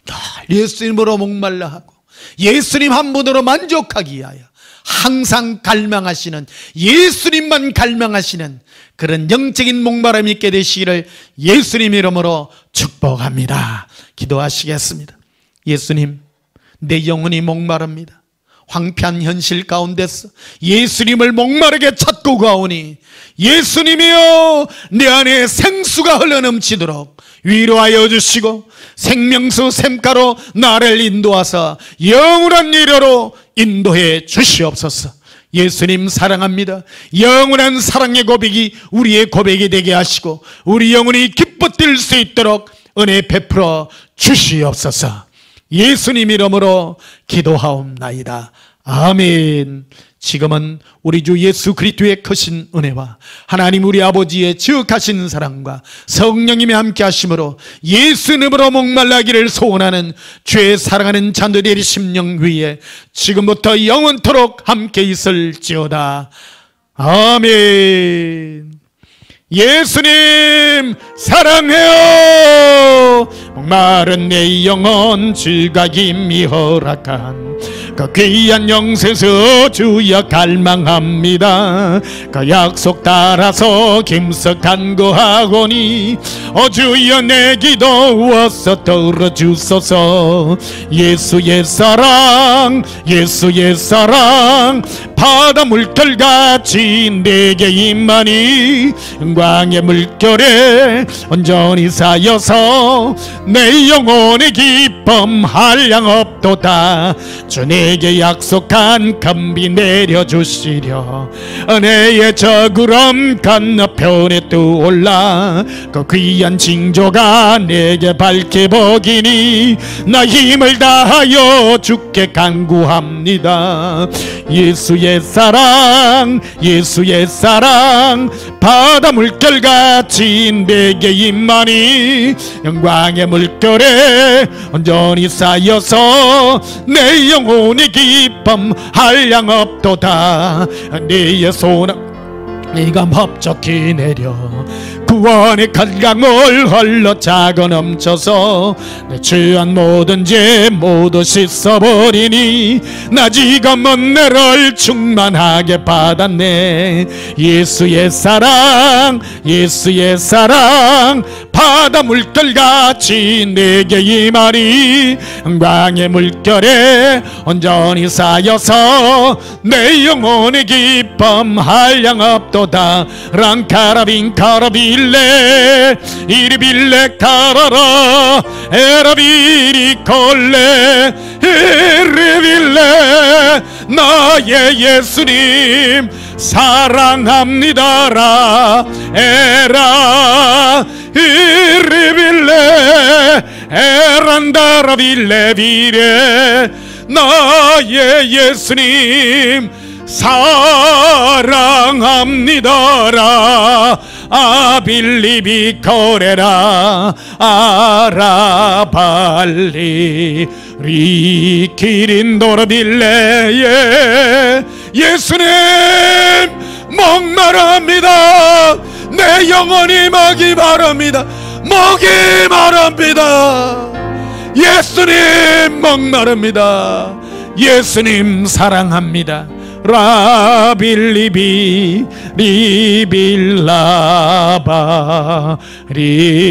A: 늘 예수님으로 목말라 하고 예수님 한 분으로 만족하기 위하여 항상 갈망하시는 예수님만 갈망하시는 그런 영적인 목마름이 있게 되시기를 예수님 이름으로 축복합니다. 기도하시겠습니다. 예수님, 내 영혼이 목마릅니다. 황폐한 현실 가운데서 예수님을 목마르게 찾고 가오니 예수님이여 내 안에 생수가 흘러넘치도록 위로하여 주시고 생명수 샘가로 나를 인도하사 영원한 이르로 인도해 주시옵소서. 예수님 사랑합니다. 영원한 사랑의 고백이 우리의 고백이 되게 하시고 우리 영혼이 기뻐 뛸 수 있도록 은혜 베풀어 주시옵소서. 예수님 이름으로 기도하옵나이다. 아멘. 지금은 우리 주 예수 그리스도의 크신 은혜와 하나님 우리 아버지의 지극하신 사랑과 성령님의 함께 하심으로 예수 이름으로 목말라기를 소원하는 죄 사랑하는 자들의 심령 위에 지금부터 영원토록 함께 있을지어다. 아멘. 예수님 사랑해요. 목마른 내 영혼 주가 임히 허락한 그 귀한 영생수 주여 갈망합니다. 그 약속 따라서 힘써 간구하오니 주여 내 기도 어서 들어주소서. 예수의 사랑 예수의 사랑 바다 물결같이 내게 임하니 영광의 물결에 온전히 쌓여서 내 영혼의 기쁨 한량없도다. 주 내게 약속한 건비 내려주시려 은혜의 저구름 건너편에 떠올라 그 귀한 징조가 내게 밝게 보기니 나 힘을 다하여 주께 간구합니다. 예수의 사랑 예수의 사랑 바다 물결같이 내게 임하니 영광의 물결에 온전히 쌓여서 내 영혼의 기쁨 한량없도다. 네의 손 네가 흡족히 내려 구원의 강강을 흘러 차고 넘쳐서 내 취한 모든 죄 모두 씻어버리니 나 지금 은혜를 충만하게 받았네. 예수의 사랑 예수의 사랑 바다 물결같이 내게 임하니 광의 물결에 온전히 쌓여서 내 영혼의 기쁨 한량없도다. 랑카라빈 카라빌레 이리빌레 카라라 에라비리 콜레 이리빌레 나의 예수님 사랑합니다라 에라 이리빌레 에란다라빌레 비레 나의 예수님 사랑합니다라 아빌리비 코레라 아라발리 리키린도라빌레 예수님 목마릅니다. 내 영혼이 먹이 바랍니다. 먹이 바랍니다. 예수님 목마릅니다. 예수님 사랑합니다. 라빌리비 리빌라바 리